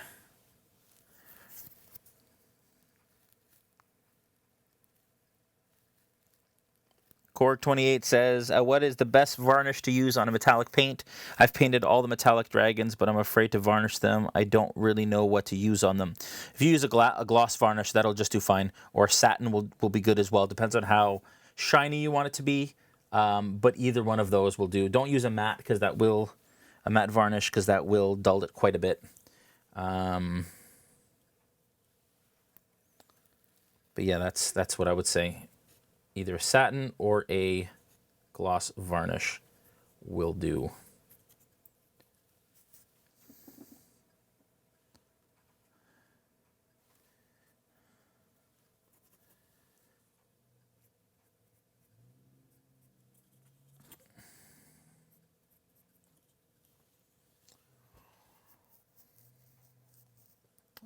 [SPEAKER 1] Korg28 says, what is the best varnish to use on a metallic paint? I've painted all the metallic dragons, but I'm afraid to varnish them. I don't really know what to use on them. If you use a gloss varnish, that'll just do fine. Or satin will be good as well. Depends on how shiny you want it to be. But either one of those will do. Don't use a matte varnish, because that will dull it quite a bit. But yeah, that's what I would say. Either a satin or a gloss varnish will do.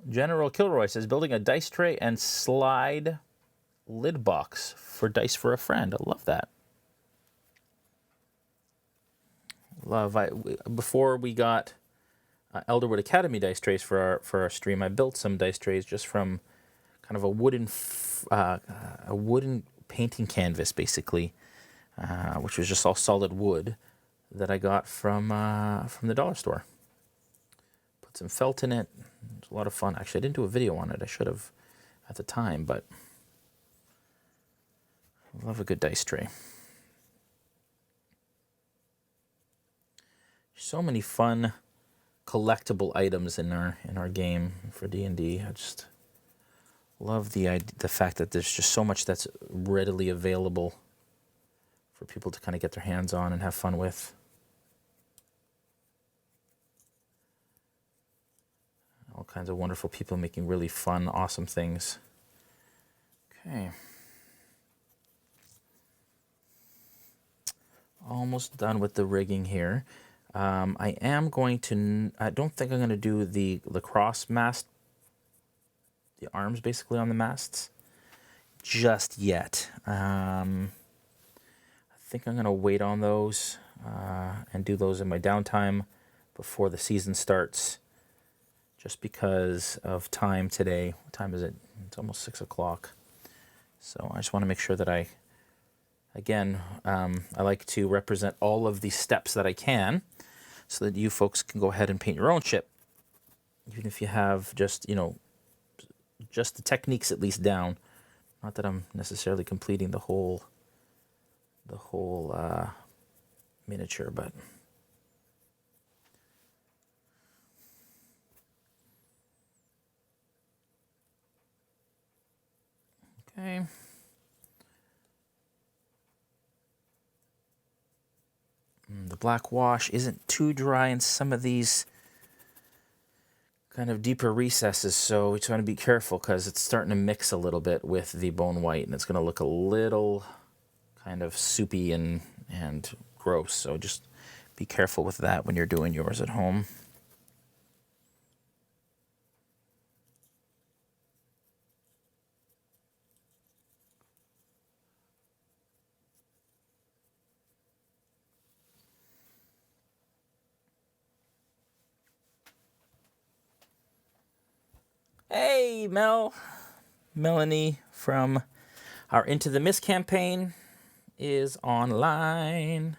[SPEAKER 1] General Kilroy says, building a dice tray and slide lid box for dice for a friend. I love that. Before we got Elderwood Academy dice trays for our stream, I built some dice trays just from kind of a wooden painting canvas, basically, which was just all solid wood that I got from the dollar store. Put some felt in it. It was a lot of fun. Actually, I didn't do a video on it. I should have at the time, but I love a good dice tray. So many fun collectible items in our game for D&D. I just love the fact that there's just so much that's readily available for people to kind of get their hands on and have fun with. All kinds of wonderful people making really fun, awesome things. Okay. Almost done with the rigging here. I am going to, I don't think I'm going to do the cross mast, the arms basically on the masts, just yet. I think I'm going to wait on those and do those in my downtime before the season starts, just because of time today. What time is it? It's almost 6 o'clock. So I just want to make sure that I like to represent all of the steps that I can, so that you folks can go ahead and paint your own ship, even if you have just the techniques at least down. Not that I'm necessarily completing the whole miniature, but okay. The black wash isn't too dry in some of these kind of deeper recesses, so we just want to be careful because it's starting to mix a little bit with the bone white, and it's going to look a little kind of soupy and gross. So just be careful with that when you're doing yours at home. Hey, Melanie from our Into the Mist campaign is online.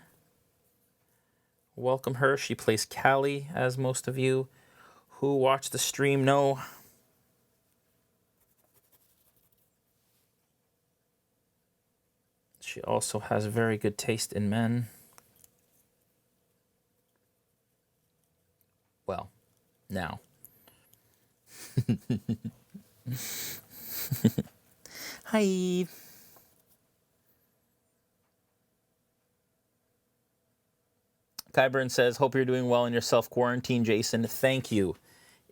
[SPEAKER 1] Welcome her. She plays Callie, as most of you who watch the stream know. She also has very good taste in men. Well, now. Hi. Kyburn says, hope you're doing well in your self-quarantine, Jason. Thank you.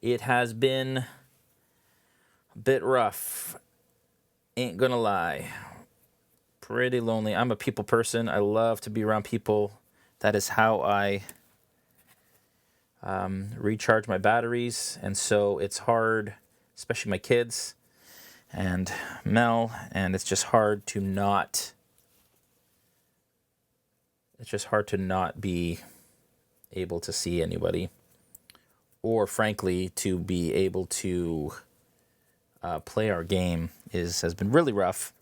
[SPEAKER 1] It has been a bit rough. Ain't gonna lie. Pretty lonely. I'm a people person. I love to be around people. That is how I recharge my batteries. And so it's hard, especially my kids and Mel, and it's just hard to not be able to see anybody, or frankly to be able to play our game has been really rough,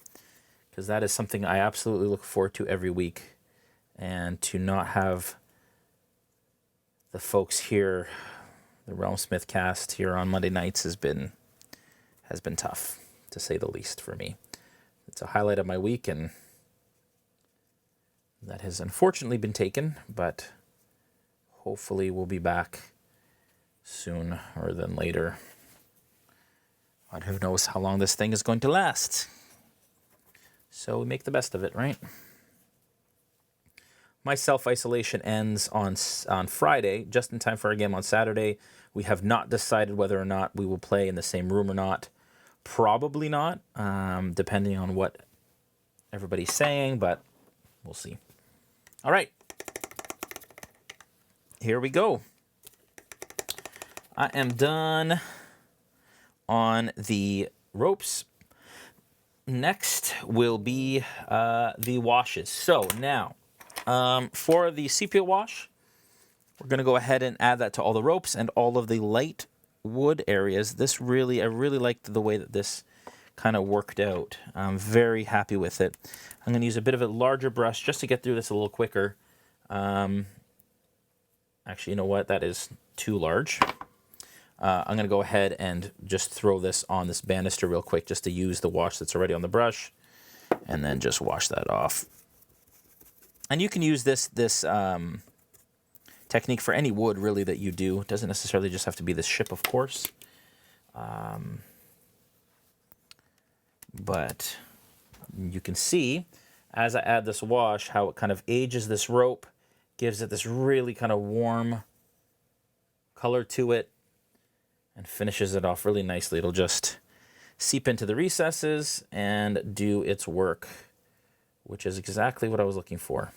[SPEAKER 1] because that is something I absolutely look forward to every week, and to not have the folks here, the RealmSmith cast here on Monday nights has been tough, to say the least, for me. It's a highlight of my week, and that has unfortunately been taken, but hopefully we'll be back sooner than later. God, who knows how long this thing is going to last. So we make the best of it, right? My self-isolation ends on Friday, just in time for our game on Saturday. We have not decided whether or not we will play in the same room or not. Probably not, depending on what everybody's saying, but we'll see. All right. Here we go. I am done on the ropes. Next will be the washes. So now, for the sepia wash, we're going to go ahead and add that to all the ropes and all of the light wood areas. I really liked the way that this kind of worked out. I'm very happy with it. I'm going to use a bit of a larger brush just to get through this a little quicker. Actually, you know what? That is too large. I'm going to go ahead and just throw this on this banister real quick, just to use the wash that's already on the brush, and then just wash that off. And you can use this technique for any wood, really, that you do. It doesn't necessarily just have to be this ship, of course. But you can see, as I add this wash, how it kind of ages this rope, gives it this really kind of warm color to it, and finishes it off really nicely. It'll just seep into the recesses and do its work, which is exactly what I was looking for.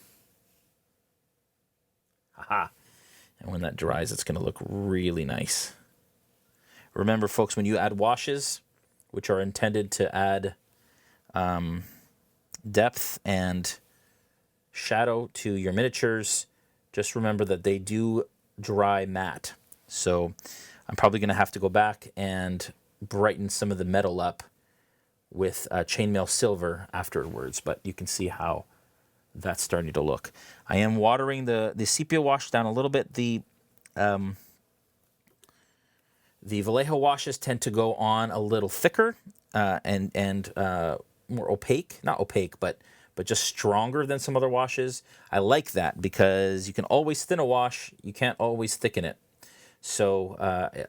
[SPEAKER 1] Aha! And when that dries, it's going to look really nice. Remember, folks, when you add washes, which are intended to add depth and shadow to your miniatures, just remember that they do dry matte. So I'm probably going to have to go back and brighten some of the metal up with chainmail silver afterwards, but you can see how that's starting to look. I am watering the sepia wash down a little bit. The Vallejo washes tend to go on a little thicker and more opaque. Not opaque, but just stronger than some other washes. I like that because you can always thin a wash. You can't always thicken it. So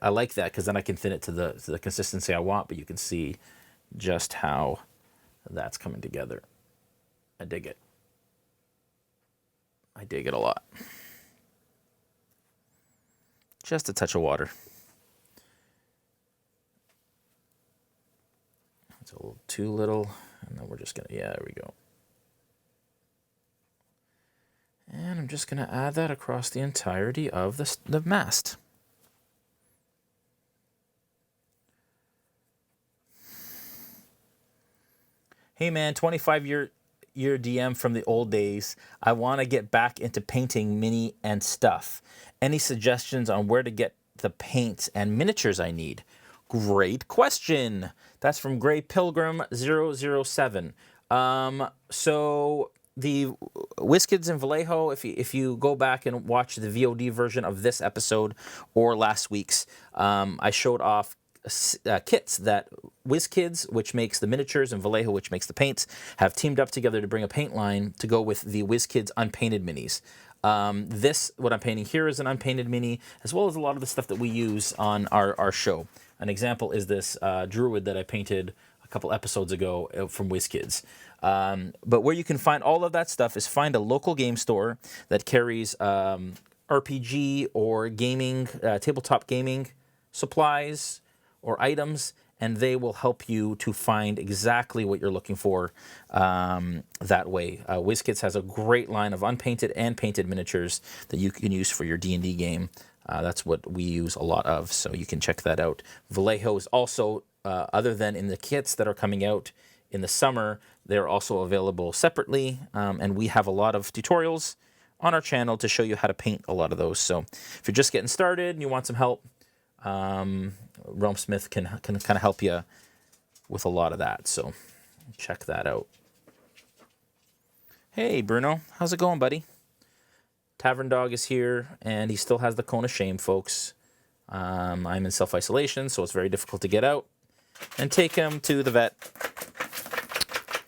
[SPEAKER 1] I like that because then I can thin it to the consistency I want, but you can see just how that's coming together. I dig it. I dig it a lot. Just a touch of water. It's a little too little, and then we're just gonna, yeah, there we go. And I'm just gonna add that across the entirety of the mast. Hey man, 25-year DM from the old days. I want to get back into painting mini and stuff. Any suggestions on where to get the paints and miniatures I need? Great question. That's from Gray Pilgrim 007. So the WizKids in Vallejo, if you go back and watch the VOD version of this episode or last week's, I showed off kits that WizKids, which makes the miniatures, and Vallejo, which makes the paints, have teamed up together to bring a paint line to go with the WizKids unpainted minis. What I'm painting here is an unpainted mini, as well as a lot of the stuff that we use on our show. An example is this druid that I painted a couple episodes ago from WizKids. But where you can find all of that stuff is find a local game store that carries RPG or gaming, tabletop gaming supplies or items, and they will help you to find exactly what you're looking for that way. WizKids has a great line of unpainted and painted miniatures that you can use for your D&D game. That's what we use a lot of, so you can check that out. Vallejo is also, other than in the kits that are coming out in the summer, they're also available separately, and we have a lot of tutorials on our channel to show you how to paint a lot of those. So if you're just getting started and you want some help, RealmSmith can kind of help you with a lot of that, so check that out. Hey, Bruno, how's it going, buddy? Tavern Dog is here, and he still has the cone of shame, folks. I'm in self-isolation, so it's very difficult to get out and take him to the vet.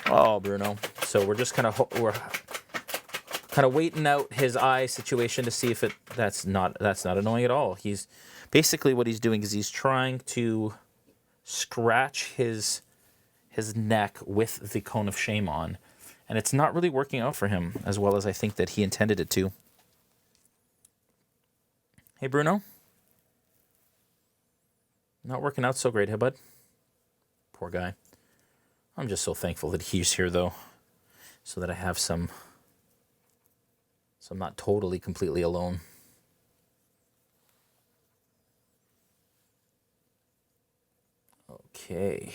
[SPEAKER 1] Oh, Bruno. So we're just kind of waiting out his eye situation to see if that's not annoying at all. He's basically, what he's doing is he's trying to scratch his neck with the cone of shame on, and it's not really working out for him as well as I think that he intended it to. Hey, Bruno. Not working out so great, hey, bud? Poor guy. I'm just so thankful that he's here, though, so that I have some... So I'm not totally, completely alone. Okay.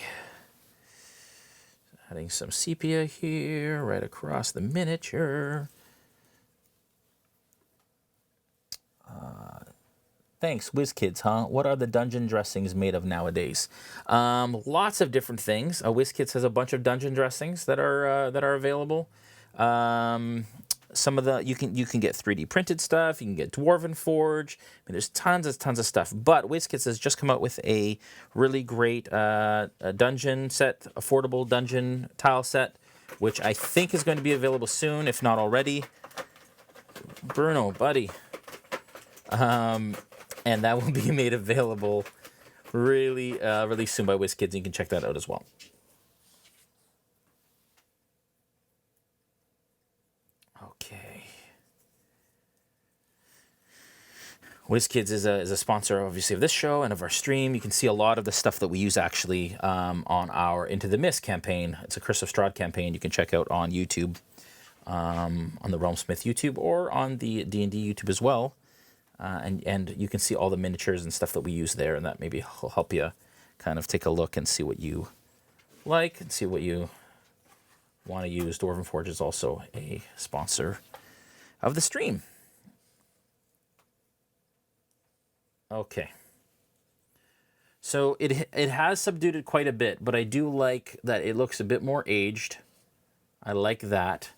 [SPEAKER 1] Adding some sepia here, right across the miniature. Thanks, WizKids, huh? What are the dungeon dressings made of nowadays? Lots of different things. WizKids has a bunch of dungeon dressings that are available. Some of the you can get 3D printed stuff. You can get Dwarven Forge. I mean, there's tons of stuff. But WizKids has just come out with a really great dungeon set, affordable dungeon tile set, which I think is going to be available soon, if not already. Bruno, buddy. And that will be made available really soon by WizKids, and you can check that out as well. Okay. WizKids is a sponsor, obviously, of this show and of our stream. You can see a lot of the stuff that we use, actually, on our Into the Mist campaign. It's a Curse of Strahd campaign you can check out on YouTube, on the RealmSmith YouTube, or on the D&D YouTube as well. And you can see all the miniatures and stuff that we use there, and that maybe will help you kind of take a look and see what you like and see what you want to use. Dwarven Forge is also a sponsor of the stream. Okay. So it has subdued it quite a bit, but I do like that it looks a bit more aged. I like that.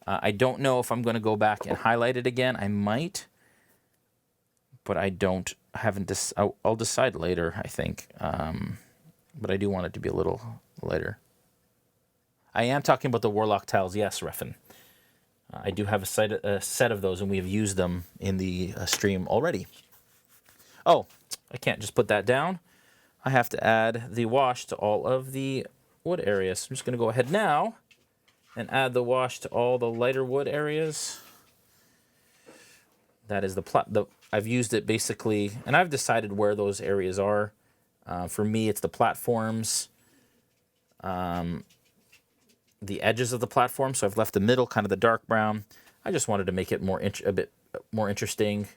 [SPEAKER 1] I don't know if I'm going to go back and highlight it again. I might. But I'll decide later, I think. But I do want it to be a little lighter. I am talking about the Warlock tiles, yes, Refin. I do have a set of those, and we have used them in the stream already. Oh, I can't just put that down. I have to add the wash to all of the wood areas. I'm just going to go ahead now and add the wash to all the lighter wood areas. That is I've used it basically, and I've decided where those areas are. For me, it's the platforms, the edges of the platform. So I've left the middle kind of the dark brown. I just wanted to make it a bit more interesting,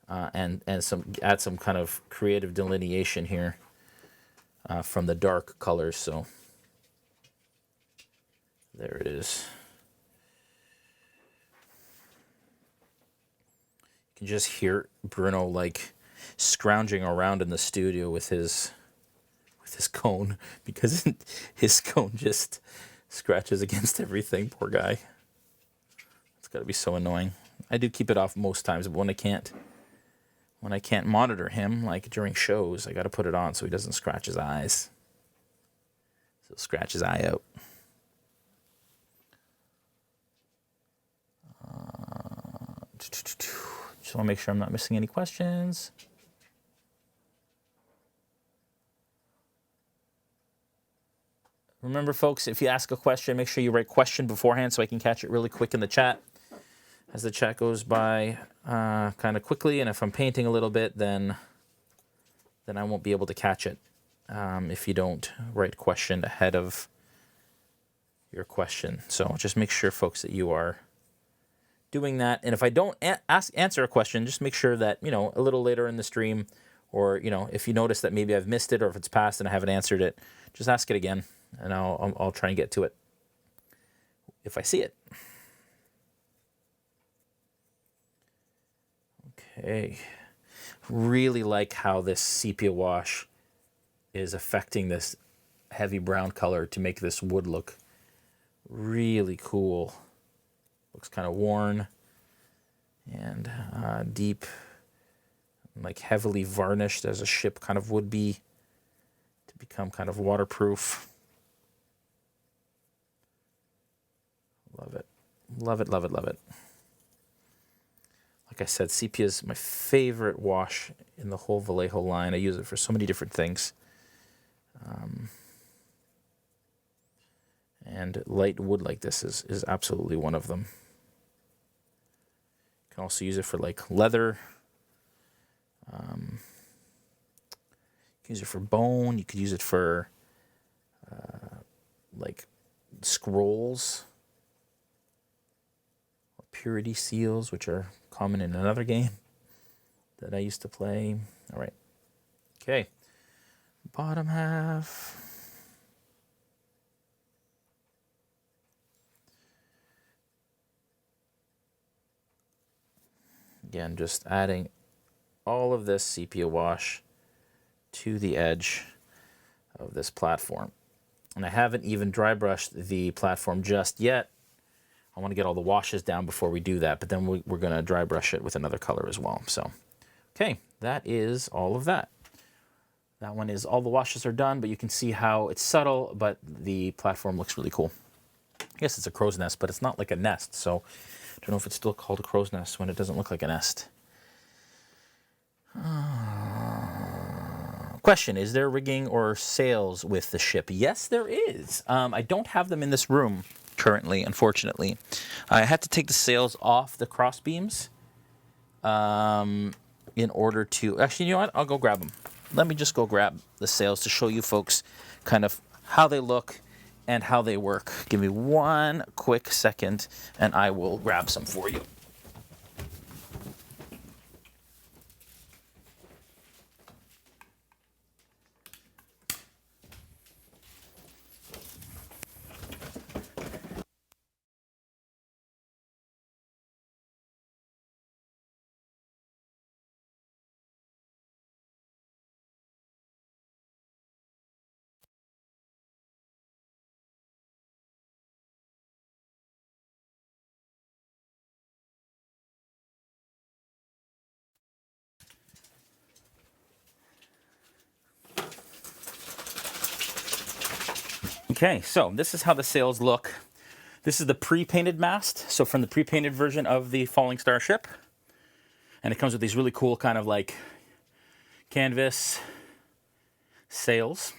[SPEAKER 1] and add some kind of creative delineation here from the dark colors. So there it is. You can just hear Bruno like scrounging around in the studio with his with his cone because his cone just scratches against everything. Poor guy. It's got to be so annoying. I do keep it off most times, but when I can't monitor him, like during shows, I got to put it on so he doesn't scratch his eyes. So he'll scratch his eye out. Just want to make sure I'm not missing any questions. Remember, folks, if you ask a question, make sure you write question beforehand so I can catch it really quick in the chat as the chat goes by kind of quickly. And if I'm painting a little bit, then I won't be able to catch it if you don't write question ahead of your question. So just make sure, folks, that you are doing that. And if I don't answer a question, just make sure that, you know, a little later in the stream, or, you know, if you notice that maybe I've missed it or if it's passed and I haven't answered it, just ask it again and I'll try and get to it if I see it. Okay. Really like how this sepia wash is affecting this heavy brown color to make this wood look really cool. Looks kind of worn and deep, like heavily varnished as a ship kind of would be to become kind of waterproof. Love it. Love it, love it, love it. Like I said, sepia is my favorite wash in the whole Vallejo line. I use it for so many different things. And light wood like this is absolutely one of them. You can also use it for like leather. You can use it for bone. You could use it for like scrolls, or purity seals, which are common in another game that I used to play. All right. Okay. Bottom half. Again, just adding all of this sepia wash to the edge of this platform. And I haven't even dry brushed the platform just yet. I want to get all the washes down before we do that, but then we're going to dry brush it with another color as well. So, okay, that is all of that. That one is all the washes are done, but you can see how it's subtle, but the platform looks really cool. I guess it's a crow's nest, but it's not like a nest, so I don't know if it's still called a crow's nest when it doesn't look like a nest. Question, is there rigging or sails with the ship? Yes, there is. I don't have them in this room currently, unfortunately. I had to take the sails off the cross beams in order to... Actually, you know what? I'll go grab them. Let me just go grab the sails to show you folks kind of how they look and how they work. Give me one quick second and I will grab some for you. Okay, so this is how the sails look. This is the pre-painted mast, so from the pre-painted version of the Falling Star ship. And it comes with these really cool kind of like canvas sails.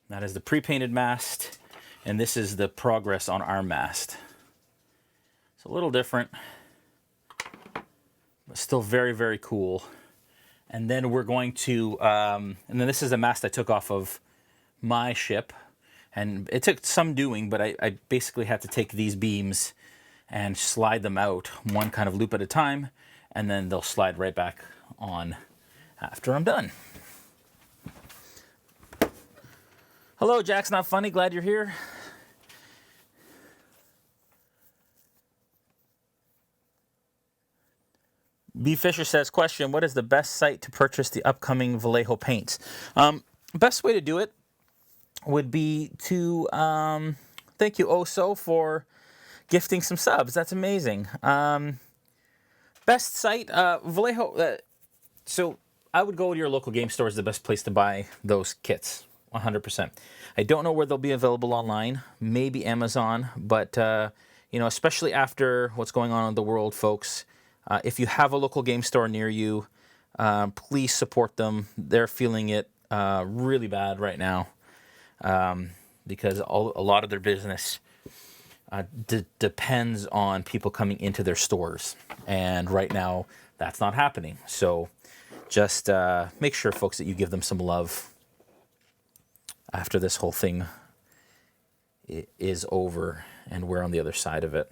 [SPEAKER 1] That is the pre-painted mast, and this is the progress on our mast. It's a little different, but still very, very cool. And then we're going to, and then this is the mast I took off of my ship, and it took some doing, but I basically had to take these beams and slide them out one kind of loop at a time, and then they'll slide right back on after I'm done. Hello, Jack's Not Funny, glad you're here. B. Fisher says, question, what is the best site to purchase the upcoming Vallejo paints? Best way to do it would be to, thank you, Oso, for gifting some subs. That's amazing. Best site, Vallejo. So I would go to your local game store is the best place to buy those kits, 100%. I don't know where they'll be available online, maybe Amazon, but, especially after what's going on in the world, folks, if you have a local game store near you, please support them. They're feeling it really bad right now because a lot of their business depends on people coming into their stores. And right now, that's not happening. So just make sure, folks, that you give them some love after this whole thing is over and we're on the other side of it.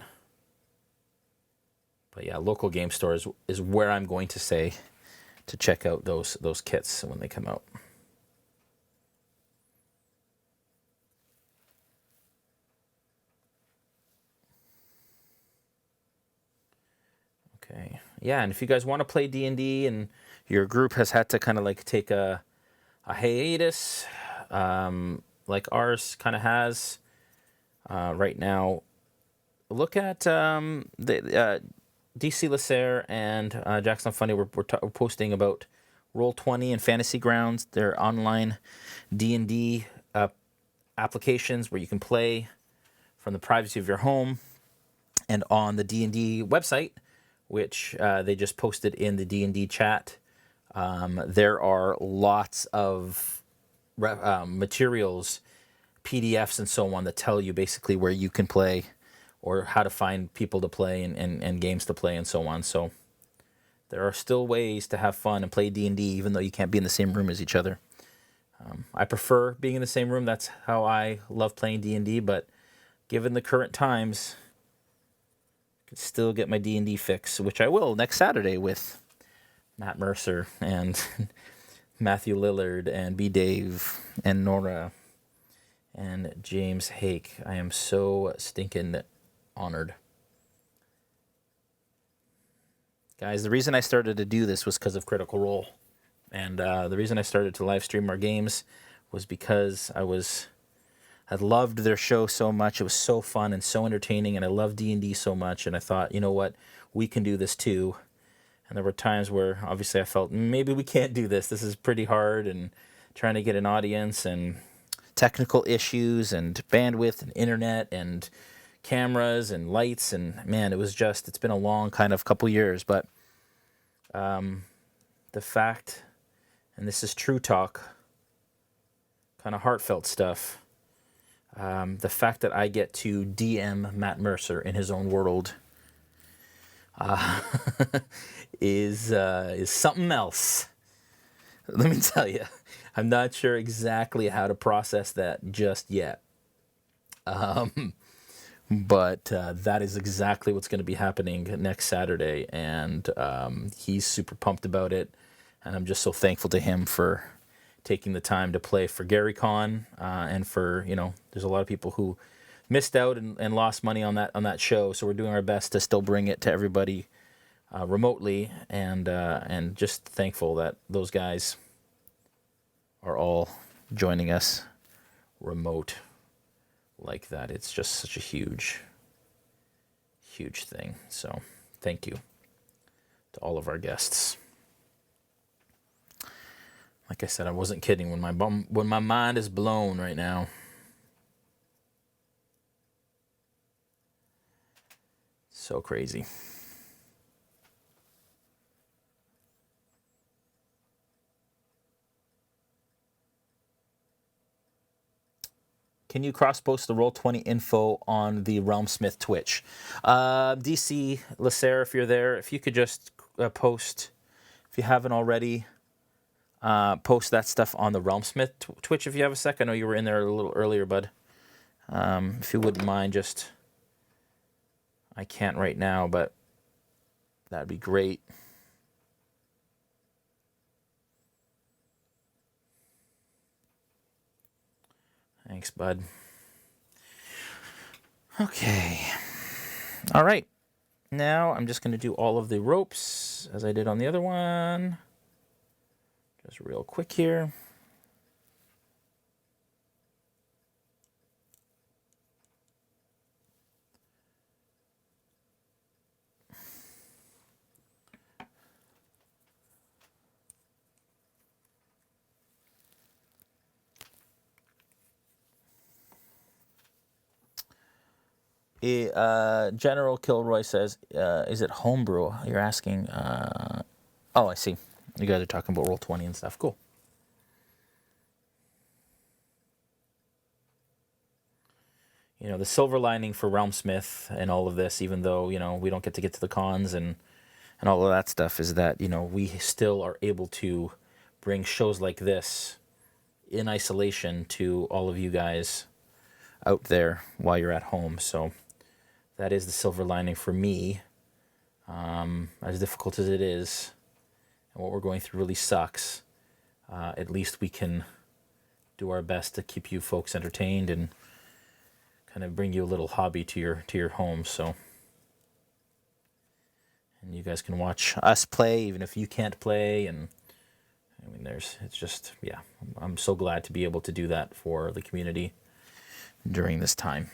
[SPEAKER 1] But yeah, local game stores is where I'm going to say to check out those kits when they come out. Okay. Yeah, and if you guys want to play D&D and your group has had to kind of like take a hiatus, like ours kind of has right now, look at the DC Lasser and Jackson Funny. We're posting about Roll20 and Fantasy Grounds. They're online D&D applications where you can play from the privacy of your home. And on the D&D website, which they just posted in the D&D chat, there are lots of materials, PDFs and so on that tell you basically where you can play or how to find people to play and games to play and so on. So there are still ways to have fun and play D&D even though you can't be in the same room as each other. I prefer being in the same room. That's how I love playing D&D, but given the current times, I can still get my D&D fix, which I will next Saturday with Matt Mercer and Matthew Lillard and B. Dave and Nora and James Hake. I am so stinking honored. Guys, the reason I started to do this was because of Critical Role. And the reason I started to live stream our games was because I loved their show so much. It was so fun and so entertaining, and I loved D&D so much. And I thought, you know what, we can do this too. And there were times where obviously I felt maybe we can't do this. This is pretty hard, and trying to get an audience and technical issues and bandwidth and internet and cameras and lights. And man, it's been a long kind of couple years. But the fact, and this is true talk, kind of heartfelt stuff, the fact that I get to DM Matt Mercer in his own world is something else. Let me tell you, I'm not sure exactly how to process that just yet. But that is exactly what's going to be happening next Saturday, and he's super pumped about it, and I'm just so thankful to him for taking the time to play for GaryCon, and for, there's a lot of people who missed out and lost money on that show, so we're doing our best to still bring it to everybody remotely, and just thankful that those guys are all joining us remote like that. It's just such a huge thing. So thank you to all of our guests. Like I said, I wasn't kidding when my mind is blown right now. So crazy. Can you cross-post the Roll20 info on the RealmSmith Twitch? DC Lasser, if you're there, if you could just post, if you haven't already, post that stuff on the RealmSmith Twitch if you have a sec. I know you were in there a little earlier, bud. If you wouldn't mind, just, I can't right now, but that'd be great. Thanks, bud. Okay. All right. Now I'm just going to do all of the ropes. this as I did on the other one. Just real quick here. General Kilroy says, is it homebrew? You're asking. Oh, I see. You guys are talking about Roll20 and stuff. Cool. You know, the silver lining for RealmSmith and all of this, even though, you know, we don't get to the cons and all of that stuff, is that, you know, we still are able to bring shows like this in isolation to all of you guys out there while you're at home. So that is the silver lining for me. As difficult as it is, and what we're going through really sucks, at least we can do our best to keep you folks entertained and kind of bring you a little hobby to your home. So, and you guys can watch us play even if you can't play. And I mean, it's just, yeah, I'm so glad to be able to do that for the community during this time.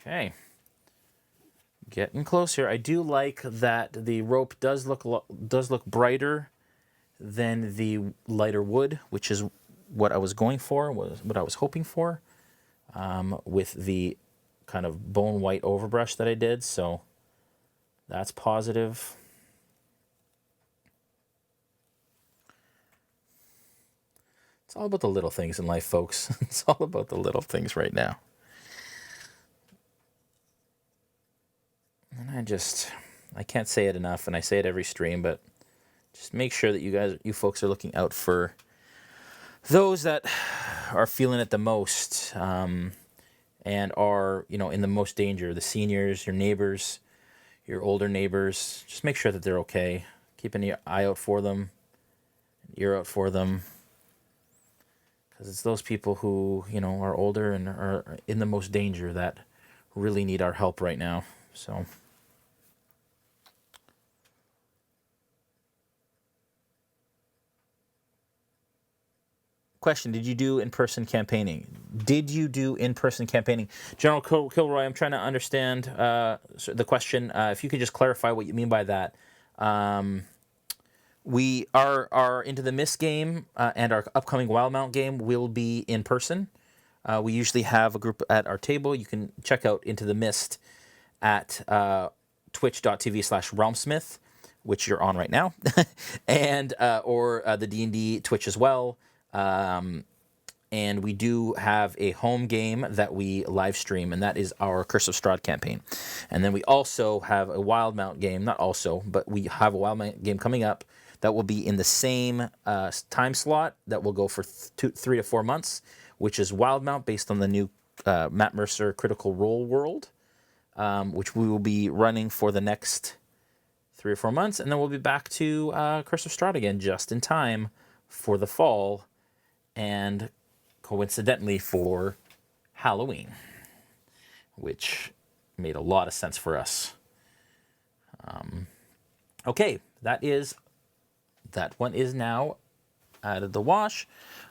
[SPEAKER 1] Okay, getting close here. I do like that the rope does look brighter than the lighter wood, which is what I was going for, what I was hoping for, with the kind of bone white overbrush that I did. So that's positive. It's all about the little things in life, folks. It's all about the little things right now. And I can't say it enough, and I say it every stream, but just make sure that you folks are looking out for those that are feeling it the most, and are, you know, in the most danger. The seniors, your neighbors, your older neighbors. Just make sure that they're okay. Keep an eye out for them, an ear out for them, because it's those people who, you know, are older and are in the most danger that really need our help right now. So. Question, did you do in-person campaigning? Did you do in-person campaigning? General Kilroy, I'm trying to understand the question. If you could just clarify what you mean by that. We are Into the Mist game and our upcoming Wildmount game will be in person. We usually have a group at our table. You can check out Into the Mist at twitch.tv/RealmSmith, which you're on right now, and or the D&D Twitch as well. And we do have a home game that we live stream, and that is our Curse of Strahd campaign. And then we also have a Wildmount game, not also, but we have a Wildmount game coming up that will be in the same time slot that will go for 3 to 4 months, which is Wildmount based on the new Matt Mercer Critical Role world, which we will be running for the next 3 or 4 months, and then we'll be back to Curse of Strahd again just in time for the fall, and coincidentally for Halloween, which made a lot of sense for us. Okay, that one is now out of the wash.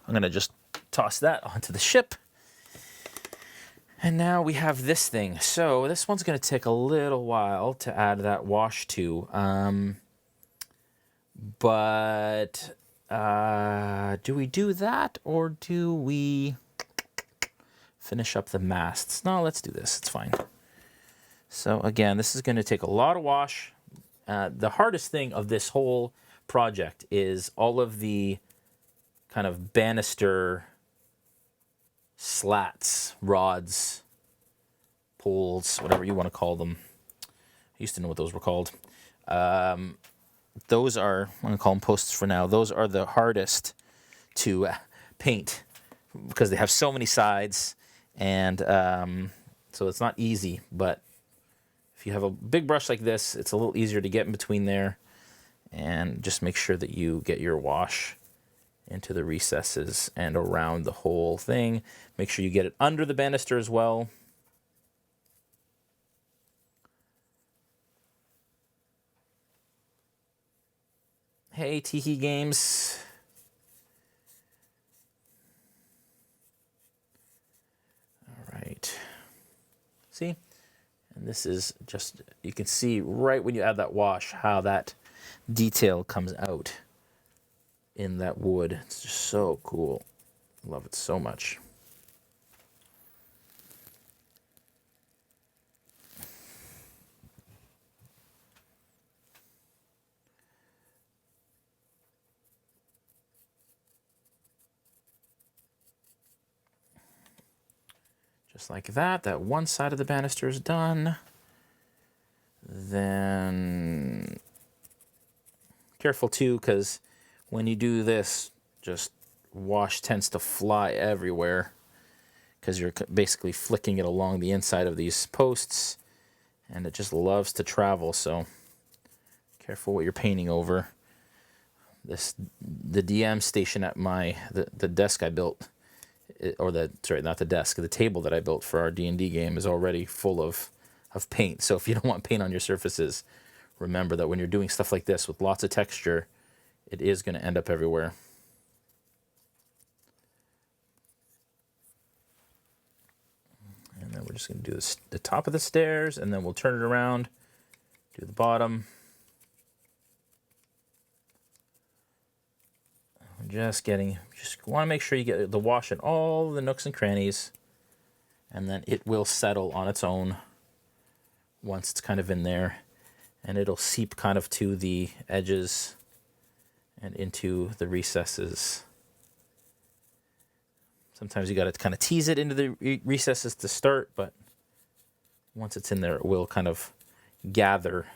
[SPEAKER 1] I'm going to just toss that onto the ship. And now we have this thing. So this one's going to take a little while to add that wash to. But do we do that, or do we finish up the masts? No, let's do this. It's fine. So again, this is going to take a lot of wash. The hardest thing of this whole project is all of the kind of banister slats, rods, poles, whatever you want to call them. I used to know what those were called. Those are, I'm going to call them posts for now. Those are the hardest to paint because they have so many sides, and so it's not easy. But if you have a big brush like this, it's a little easier to get in between there, and just make sure that you get your wash into the recesses and around the whole thing. Make sure you get it under the banister as well. Hey, Tiki Games. All right. See? And this is just, you can see right when you add that wash how that detail comes out in that wood. It's just so cool. Love it so much. Just like that, that one side of the banister is done. Then careful too, because when you do this, just wash tends to fly everywhere because you're basically flicking it along the inside of these posts, and it just loves to travel. So careful what you're painting over. The DM station at the desk I built, or not the desk, the table that I built for our D&D game is already full of paint. So if you don't want paint on your surfaces, remember that when you're doing stuff like this with lots of texture, it is going to end up everywhere. And then we're just going to do the top of the stairs, and then we'll turn it around, do the bottom. Just want to make sure you get the wash in all the nooks and crannies, and then it will settle on its own once it's kind of in there, and it'll seep kind of to the edges and into the recesses. Sometimes you got to kind of tease it into the recesses to start, but once it's in there, it will kind of gather.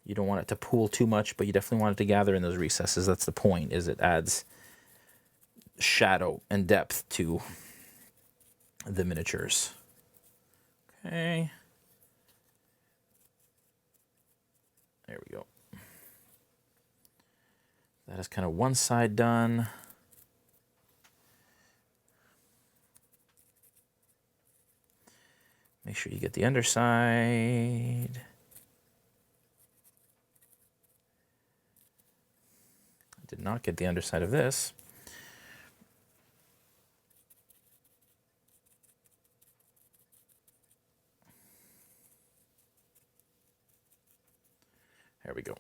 [SPEAKER 1] You don't want it to pool too much, but you definitely want it to gather in those recesses. That's the point, is it adds shadow and depth to the miniatures. Okay. There we go. That is kind of one side done. Make sure you get the underside. Did not get the underside of this. There we go.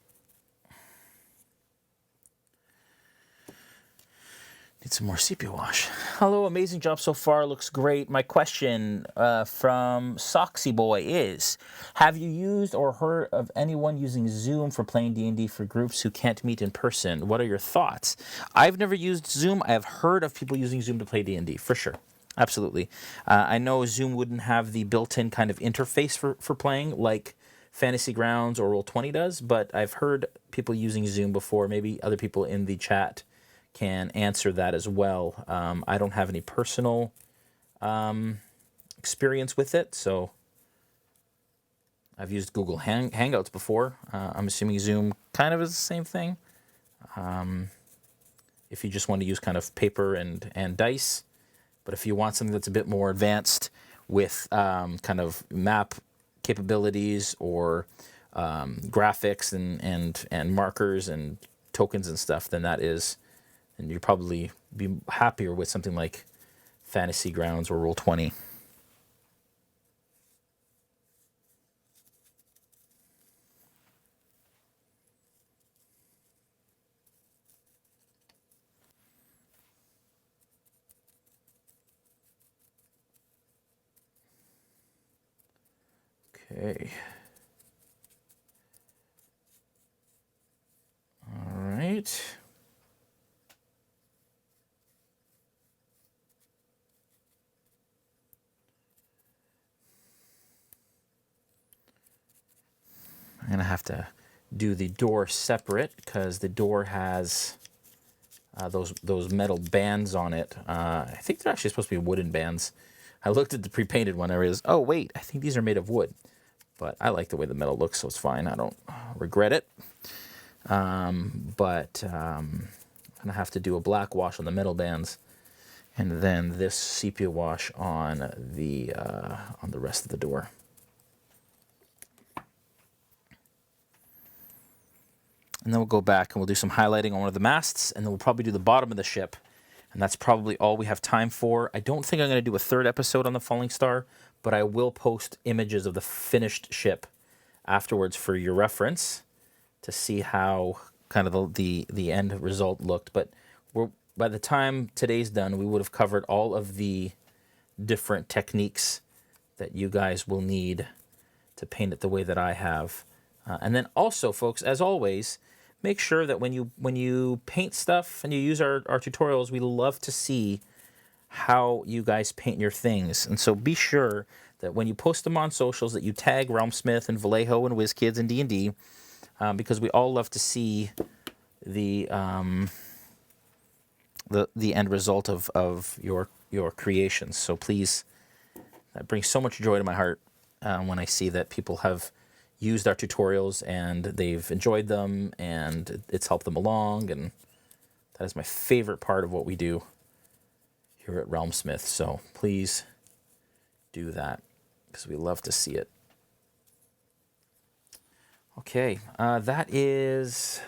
[SPEAKER 1] Need some more sepia wash. Hello, amazing job so far. Looks great. My question from Soxy Boy is, have you used or heard of anyone using Zoom for playing D&D for groups who can't meet in person? What are your thoughts? I've never used Zoom. I have heard of people using Zoom to play D&D, for sure. Absolutely. I know Zoom wouldn't have the built-in kind of interface for playing like Fantasy Grounds or Roll20 does, but I've heard people using Zoom before. Maybe other people in the chat can answer that as well. I don't have any personal experience with it, so I've used Google Hangouts before. I'm assuming Zoom kind of is the same thing. If you just want to use kind of paper and dice, but if you want something that's a bit more advanced with kind of map capabilities or graphics and markers and tokens and stuff, then and you'd probably be happier with something like Fantasy Grounds or Roll20. Okay. All right. I'm going to have to do the door separate because the door has those metal bands on it. I think they're actually supposed to be wooden bands. I looked at the pre-painted one. I realized, oh, wait, I think these are made of wood. But I like the way the metal looks, so it's fine. I don't regret it. I'm going going to have to do a black wash on the metal bands, and then this sepia wash on the rest of the door. And then we'll go back and we'll do some highlighting on one of the masts, and then we'll probably do the bottom of the ship. And that's probably all we have time for. I don't think I'm going to do a third episode on the Falling Star, but I will post images of the finished ship afterwards for your reference to see how kind of the end result looked. But by the time today's done, we would have covered all of the different techniques that you guys will need to paint it the way that I have. And then also, folks, as always, make sure that when you paint stuff and you use our tutorials, we love to see how you guys paint your things. And so be sure that when you post them on socials that you tag RealmSmith and Vallejo and WizKids and D&D, because we all love to see the end result of your creations. So please, that brings so much joy to my heart when I see that people have used our tutorials and they've enjoyed them and it's helped them along, and that is my favorite part of what we do here at RealmSmith. So please do that because we love to see it. Okay, that is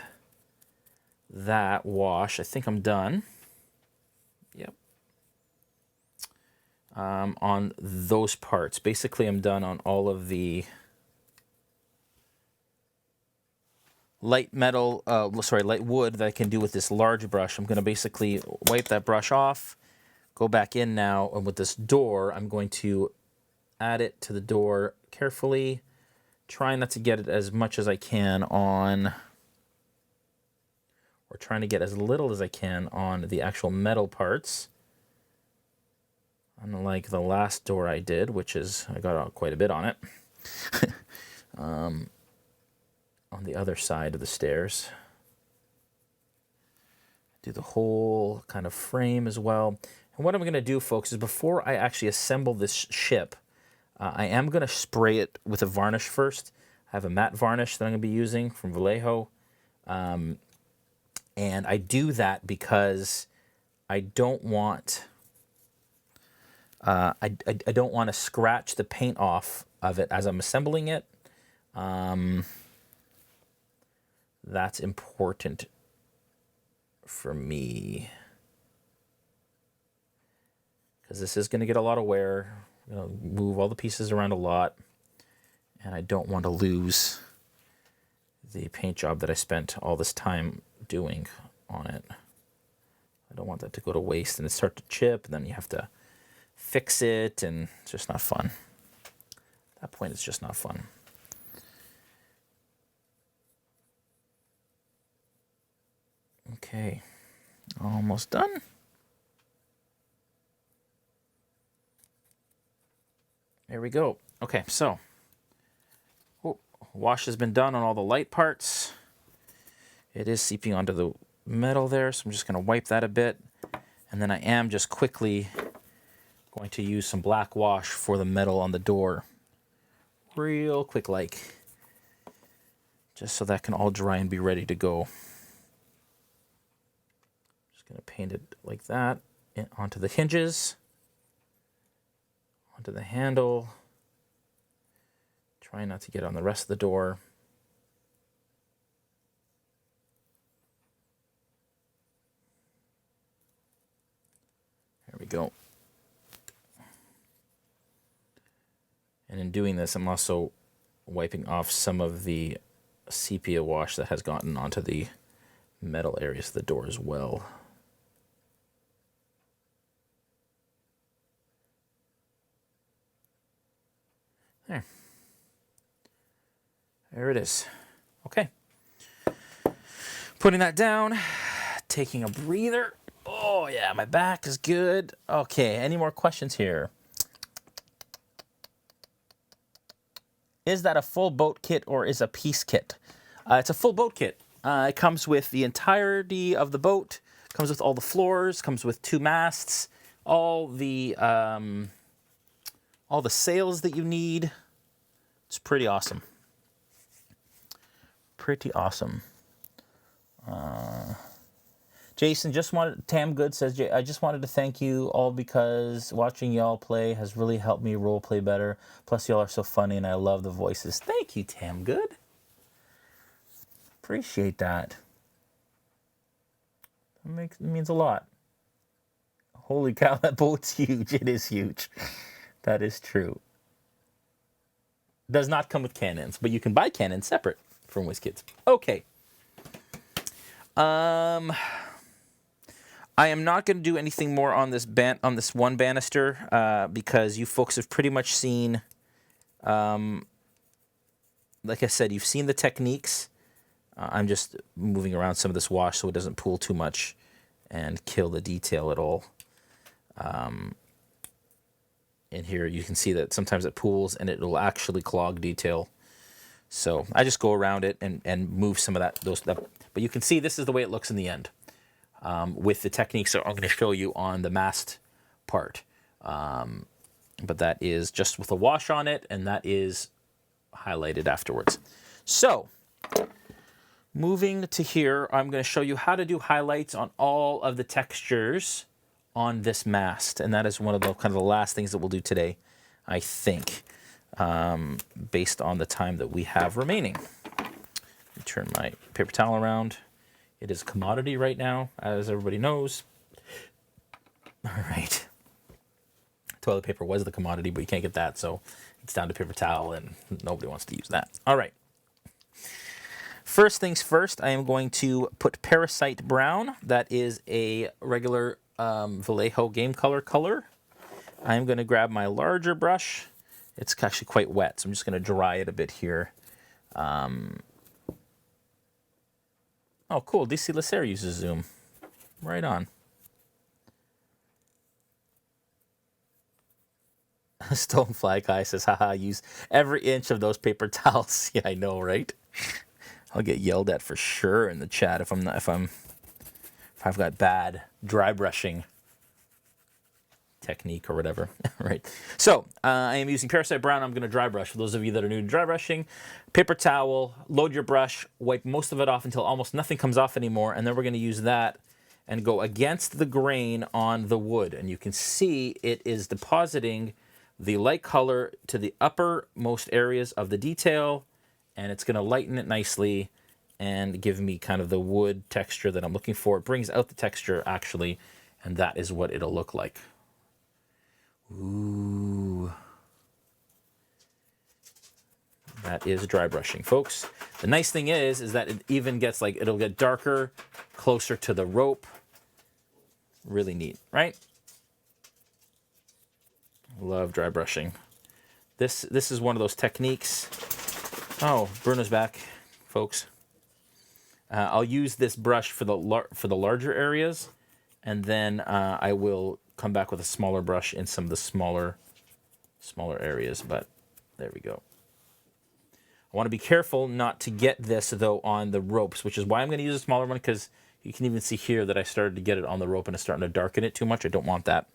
[SPEAKER 1] that wash. I think I'm done. Yep. On those parts. Basically, I'm done on all of the light wood that I can do with this large brush. I'm going to basically wipe that brush off, go back in now, and with this door, I'm going to add it to the door carefully, trying not to get it as much as I can on, or trying to get as little as I can on the actual metal parts. Unlike the last door I did, which is, I got quite a bit on it. On the other side of the stairs. Do the whole kind of frame as well. And what I'm going to do, folks, is before I actually assemble this ship, I am going to spray it with a varnish first. I have a matte varnish that I'm going to be using from Vallejo. And I do that because I don't want I don't want to scratch the paint off of it as I'm assembling it. That's important for me because this is going to get a lot of wear. I'm going to move all the pieces around a lot, and I don't want to lose the paint job that I spent all this time doing on it. I don't want that to go to waste and it start to chip, and then you have to fix it, and it's just not fun. At that point, it's just not fun. Okay, almost done. There we go. Okay, so wash has been done on all the light parts. It is seeping onto the metal there, so I'm just going to wipe that a bit. And then I am just quickly going to use some black wash for the metal on the door. Real quick like. Just so that can all dry and be ready to go. Going to paint it like that onto the hinges, onto the handle. Try not to get on the rest of the door. There we go. And in doing this, I'm also wiping off some of the sepia wash that has gotten onto the metal areas of the door as well. There it is. Okay. Putting that down, taking a breather. Oh yeah, my back is good. Okay, any more questions here? Is that a full boat kit or is a piece kit? It's a full boat kit. It comes with the entirety of the boat, comes with all the floors, comes with 2 masts, all the sails that you need. It's pretty awesome. Pretty awesome. Jason just wanted, Tam Good says, I just wanted to thank you all because watching y'all play has really helped me role play better. Plus, y'all are so funny and I love the voices. Thank you, Tam Good. Appreciate that. It means a lot. Holy cow, that boat's huge. It is huge. That is true. Does not come with cannons, but you can buy cannons separate from WizKids. Okay. I am not going to do anything more on this one banister because you folks have pretty much seen, like I said, you've seen the techniques. I'm just moving around some of this wash so it doesn't pool too much and kill the detail at all. In here you can see that sometimes it pools and it will actually clog detail. So I just go around it and move some of that. But you can see this is the way it looks in the end. With the techniques that I'm going to show you on the mast part. But that is just with a wash on it, and that is highlighted afterwards. So, moving to here, I'm going to show you how to do highlights on all of the textures on this mast. And that is one of the kind of the last things that we'll do today, I think, based on the time that we have remaining. Let me turn my paper towel around. It is a commodity right now, as everybody knows. All right. Toilet paper was the commodity, but you can't get that, so it's down to paper towel, and nobody wants to use that. All right. First things first, I am going to put Parasite Brown. That is a regular Vallejo game color. I'm going to grab my larger brush. It's actually quite wet, so I'm just going to dry it a bit here. Oh, cool. DC Lacer uses zoom. Right on. Stonefly Guy says, haha, use every inch of those paper towels. Yeah, I know, right? I'll get yelled at for sure in the chat if I've got bad dry brushing technique or whatever. Right. So I am using Parasite Brown. I'm going to dry brush. For those of you that are new to dry brushing, paper towel, load your brush, wipe most of it off until almost nothing comes off anymore, and then we're going to use that and go against the grain on the wood. And you can see it is depositing the light color to the uppermost areas of the detail, and it's going to lighten it nicely and give me kind of the wood texture that I'm looking for. It brings out the texture, actually, and that is what it'll look like. Ooh. That is dry brushing, folks. The nice thing is that it even gets like, it'll get darker, closer to the rope. Really neat, right? Love dry brushing. This is one of those techniques. Oh, Bruno's back, folks. I'll use this brush for the larger areas, and then I will come back with a smaller brush in some of the smaller areas. But there we go. I want to be careful not to get this though on the ropes, which is why I'm going to use a smaller one, because you can even see here that I started to get it on the rope and it's starting to darken it too much. I don't want that.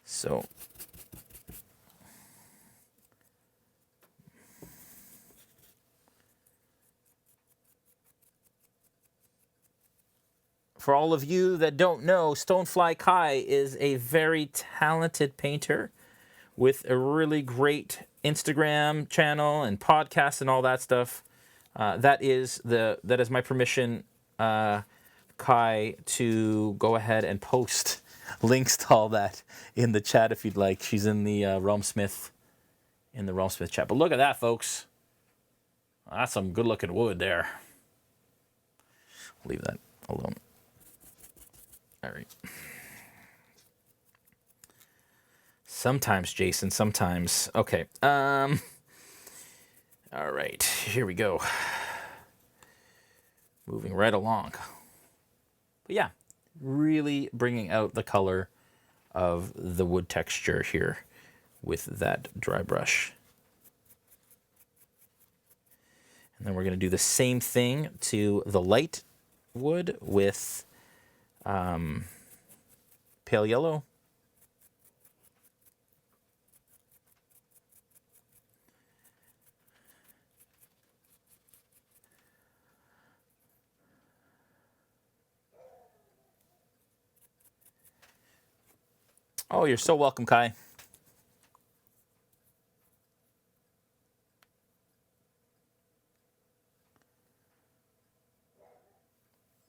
[SPEAKER 1] So for all of you that don't know, Stonefly Kai is a very talented painter with a really great Instagram channel and podcast and all that stuff. That is my permission, Kai, to go ahead and post links to all that in the chat if you'd like. She's in the RealmSmith chat. But look at that, folks. That's some good-looking wood there. Leave that alone. All right. Sometimes, Jason, sometimes. Okay. All right. Here we go. Moving right along. But yeah, really bringing out the color of the wood texture here with that dry brush. And then we're going to do the same thing to the light wood with pale yellow. Oh, you're so welcome, Kai.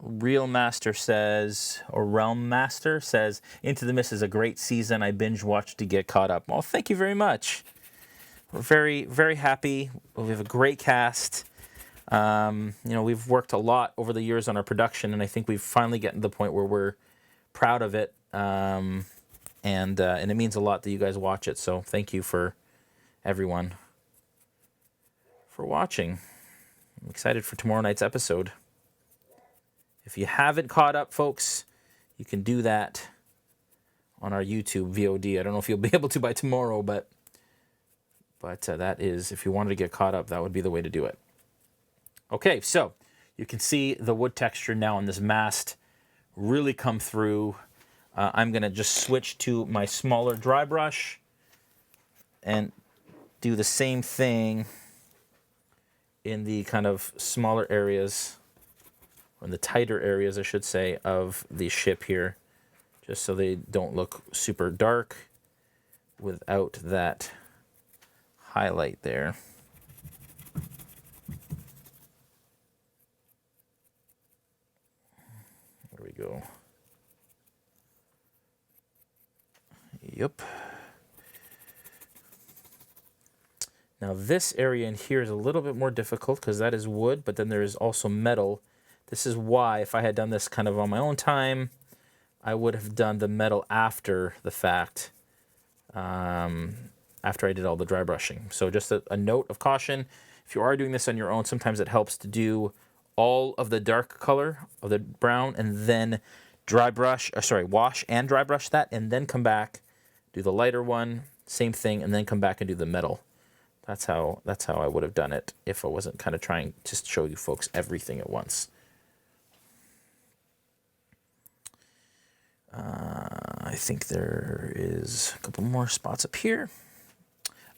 [SPEAKER 1] Real Master says, or Realm Master says, Into the Mist is a great season. I binge watched to get caught up. Well, thank you very much. We're very, very happy. We have a great cast. We've worked a lot over the years on our production, and I think we've finally gotten to the point where we're proud of it. And it means a lot that you guys watch it. So thank you for everyone for watching. I'm excited for tomorrow night's episode. If you haven't caught up, folks, you can do that on our YouTube VOD. I don't know if you'll be able to by tomorrow, but that is, if you wanted to get caught up, that would be the way to do it. Okay, so you can see the wood texture now on this mast really come through. I'm going to just switch to my smaller dry brush and do the same thing in the kind of smaller areas, or in the tighter areas, I should say, of the ship here, just so they don't look super dark without that highlight there. There we go. Yep. Now this area in here is a little bit more difficult because that is wood, but then there is also metal. This is why, if I had done this kind of on my own time, I would have done the metal after the fact, after I did all the dry brushing. So just a note of caution, if you are doing this on your own, sometimes it helps to do all of the dark color of the brown and then wash and dry brush that, and then come back, do the lighter one, same thing, and then come back and do the metal. That's how I would have done it if I wasn't kind of trying to show you folks everything at once. I think there is a couple more spots up here.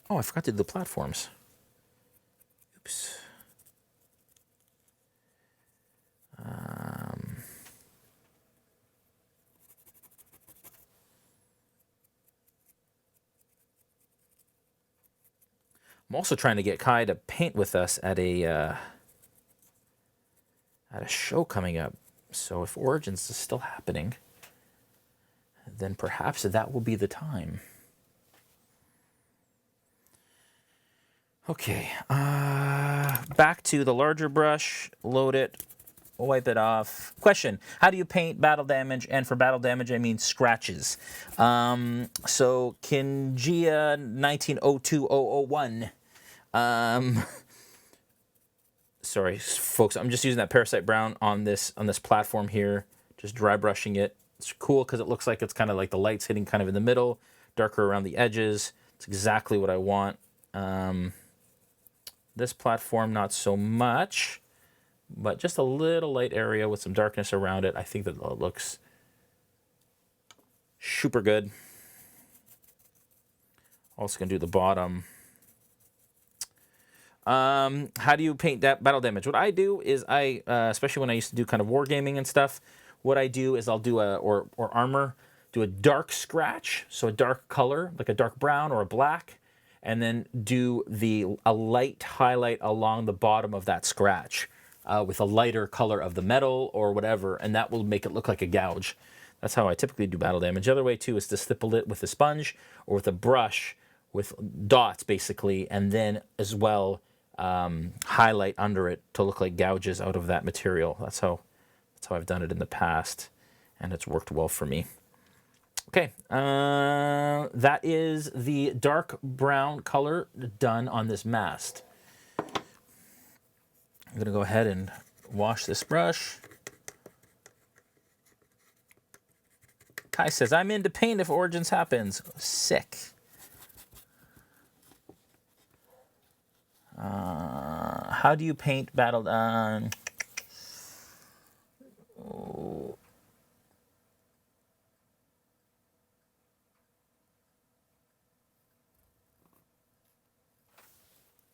[SPEAKER 1] Oh, I forgot to do the platforms. Oops. I'm also trying to get Kai to paint with us at a show coming up. So if Origins is still happening, then perhaps that will be the time. Okay, back to the larger brush, load it, wipe it off. Question, how do you paint battle damage? And for battle damage, I mean scratches. So Kingia 1902001. Sorry, folks, I'm just using that Parasite Brown on this platform here, just dry brushing it. It's cool because it looks like it's kind of like the light's hitting kind of in the middle, darker around the edges. It's exactly what I want. This platform, not so much, but just a little light area with some darkness around it. I think that it looks super good. Also gonna do the bottom. How do you paint that battle damage? What I do is especially when I used to do kind of wargaming and stuff, what I do is I'll do or armor, do a dark scratch, so a dark color, like a dark brown or a black, and then do a light highlight along the bottom of that scratch with a lighter color of the metal or whatever, and that will make it look like a gouge. That's how I typically do battle damage. The other way, too, is to stipple it with a sponge or with a brush with dots, basically, and then as well highlight under it to look like gouges out of that material. That's how I've done it in the past, and it's worked well for me. Okay, that is the dark brown color done on this mast. I'm going to go ahead and wash this brush. Kai says, I'm into paint if Origins happens. Sick. How do you paint battle?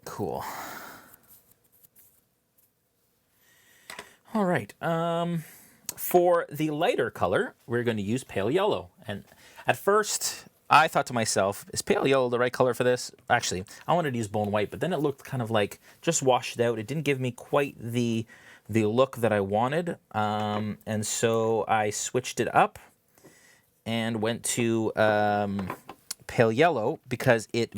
[SPEAKER 1] Cool. All right. For the lighter color, we're going to use pale yellow. And at first, I thought to myself, is pale yellow the right color for this? Actually, I wanted to use bone white, but then it looked kind of like just washed out. It didn't give me quite the look that I wanted. And so I switched it up and went to pale yellow because it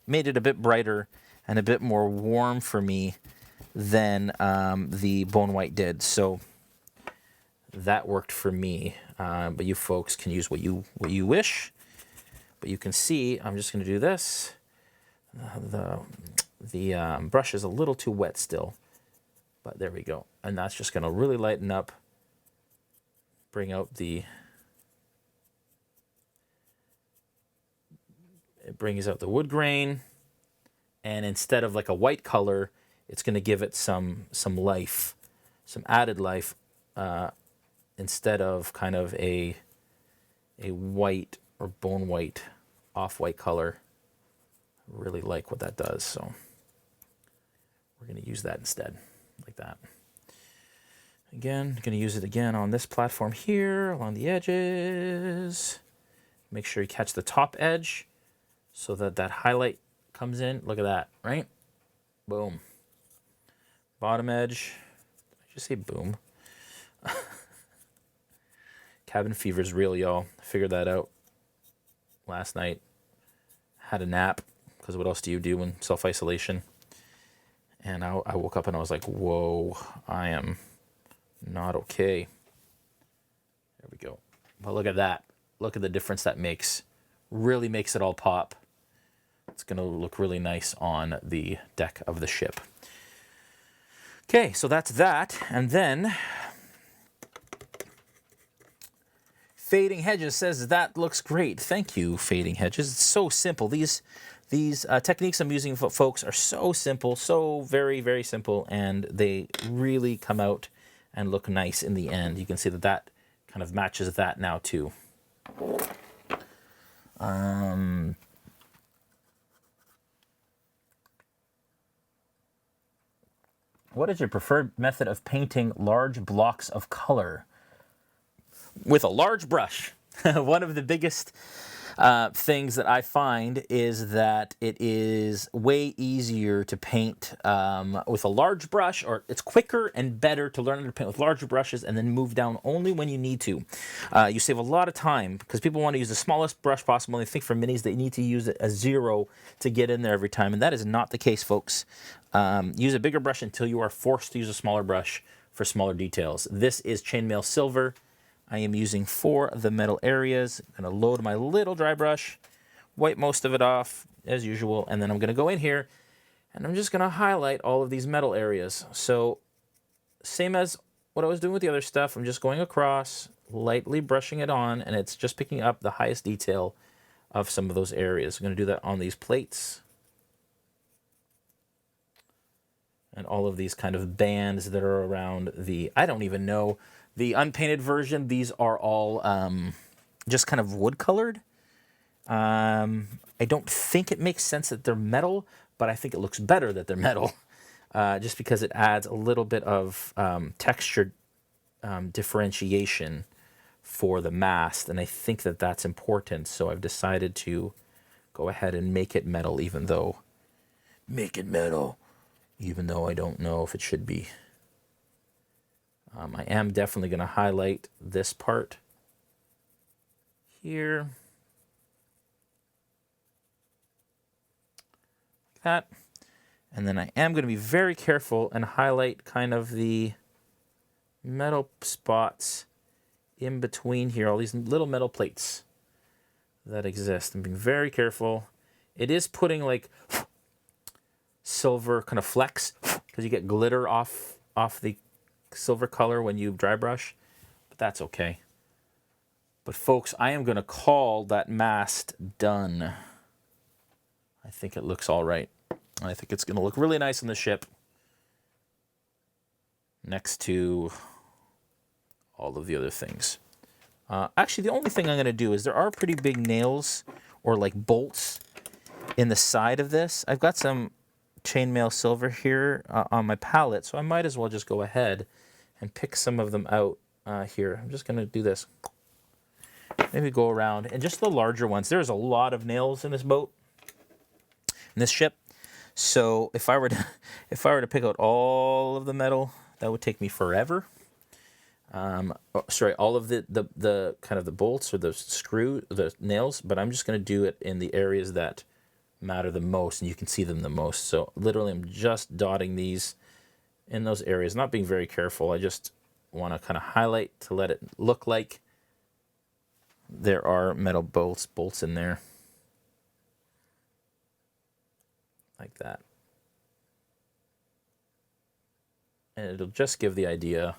[SPEAKER 1] made it a bit brighter and a bit more warm for me than the bone white did. So that worked for me. But you folks can use what you wish. But you can see, I'm just going to do this. The brush is a little too wet still, but there we go. And that's just going to really lighten up, bring out it brings out the wood grain, and instead of like a white color, it's going to give it some life, some added life, instead of kind of a white or bone white, off-white color. I really like what that does, so we're going to use that instead, like that. Again, going to use it again on this platform here, along the edges. Make sure you catch the top edge so that that highlight comes in. Look at that, right? Boom. Bottom edge. Did I just say boom? Cabin fever's real, y'all. Figured that out last night. Had a nap, because what else do you do in self-isolation? And I woke up and I was like, whoa, I am not okay. There we go. But look at that. Look at the difference that makes. Really makes it all pop. It's going to look really nice on the deck of the ship. Okay, so that's that. And then Fading Hedges says that looks great. Thank you, Fading Hedges. It's so simple. These techniques I'm using, folks, are so simple, so very, very simple, and they really come out and look nice in the end. You can see that that kind of matches that now too. What is your preferred method of painting large blocks of color? With a large brush. One of the biggest things that I find is that it is way easier to paint with a large brush, or it's quicker and better to learn how to paint with larger brushes and then move down only when you need to. You save a lot of time because people want to use the smallest brush possible, and they think for minis they need to use a 0 to get in there every time, and that is not the case, folks. Use a bigger brush until you are forced to use a smaller brush for smaller details. This is chainmail silver. I am using for the metal areas. I'm going to load my little dry brush, wipe most of it off as usual, and then I'm going to go in here and I'm just going to highlight all of these metal areas. So same as what I was doing with the other stuff, I'm just going across, lightly brushing it on, and it's just picking up the highest detail of some of those areas. I'm going to do that on these plates and all of these kind of bands that are around the, I don't even know, the unpainted version. These are all just kind of wood colored. I don't think it makes sense that they're metal, but I think it looks better that they're metal, just because it adds a little bit of texture differentiation for the mast, and I think that that's important. So I've decided to go ahead and make it metal, even though I don't know if it should be. I am definitely going to highlight this part here. Like that. And then I am going to be very careful and highlight kind of the metal spots in between here, all these little metal plates that exist. I'm being very careful. It is putting like silver kind of flecks, because you get glitter off the silver color when you dry brush, but that's okay. But folks, I am going to call that mast done. I think it looks all right. I think it's going to look really nice on the ship next to all of the other things. Actually, the only thing I'm going to do is there are pretty big nails or like bolts in the side of this. I've got some chainmail silver here on my palette, so I might as well just go ahead and pick some of them out here. I'm just going to do this. Maybe go around. And just the larger ones. There's a lot of nails in this boat, in this ship. So if I were to pick out all of the metal, that would take me forever. Sorry, all of the kind of the bolts or the nails, but I'm just going to do it in the areas that matter the most and you can see them the most. So literally I'm just dotting these in those areas, not being very careful. I just want to kind of highlight to let it look like there are metal bolts in there. Like that. And it'll just give the idea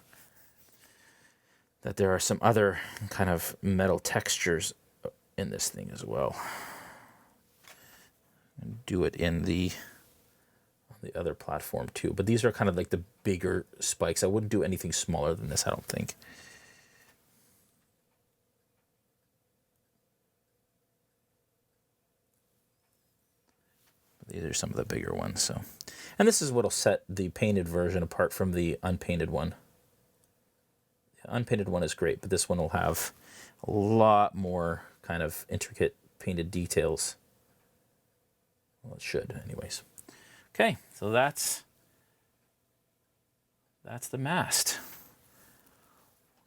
[SPEAKER 1] that there are some other kind of metal textures in this thing as well. And do it in the other platform too. But these are kind of like the bigger spikes. I wouldn't do anything smaller than this, I don't think. These are some of the bigger ones. So, and this is what'll set the painted version apart from the unpainted one. The unpainted one is great, but this one will have a lot more kind of intricate painted details. Well, it should, anyways. Okay, so that's the mast.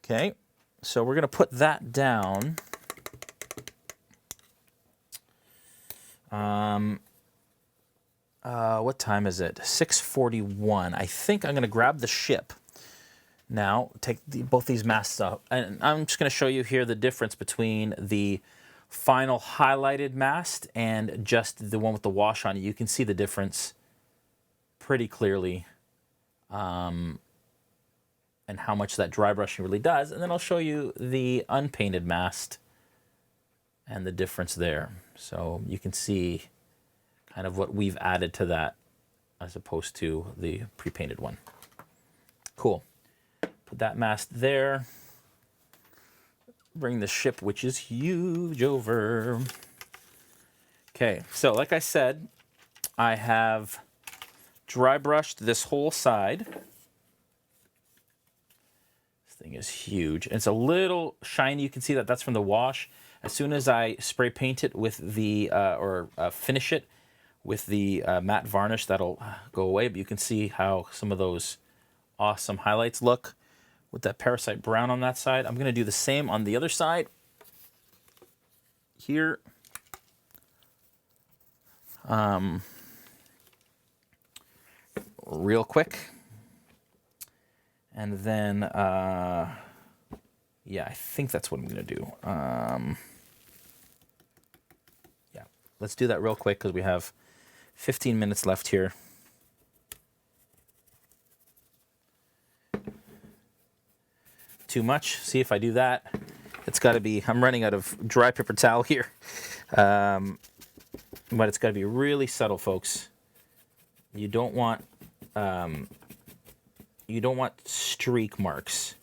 [SPEAKER 1] Okay, so we're gonna put that down. What time is it? 6:41. I think I'm gonna grab the ship now, take both these masts up, and I'm just gonna show you here the difference between the final highlighted mast and just the one with the wash on it. You can see the difference pretty clearly, and how much that dry brushing really does. And then I'll show you the unpainted mast and the difference there. So you can see kind of what we've added to that as opposed to the pre-painted one. Cool. Put that mast there. Bring the ship, which is huge, over. Okay, so like I said, I have dry brushed this whole side. This thing is huge. It's a little shiny. You can see that that's from the wash. As soon as I spray paint it with the, finish it with the matte varnish, that'll go away. But you can see how some of those awesome highlights look with that parasite brown on that side. I'm going to do the same on the other side here. Real quick. And then, yeah, I think that's what I'm going to do. Yeah, let's do that real quick because we have 15 minutes left here. Too much. See, if I do that, it's got to be, I'm running out of dry paper towel here. But it's got to be really subtle, folks. You don't want streak marks.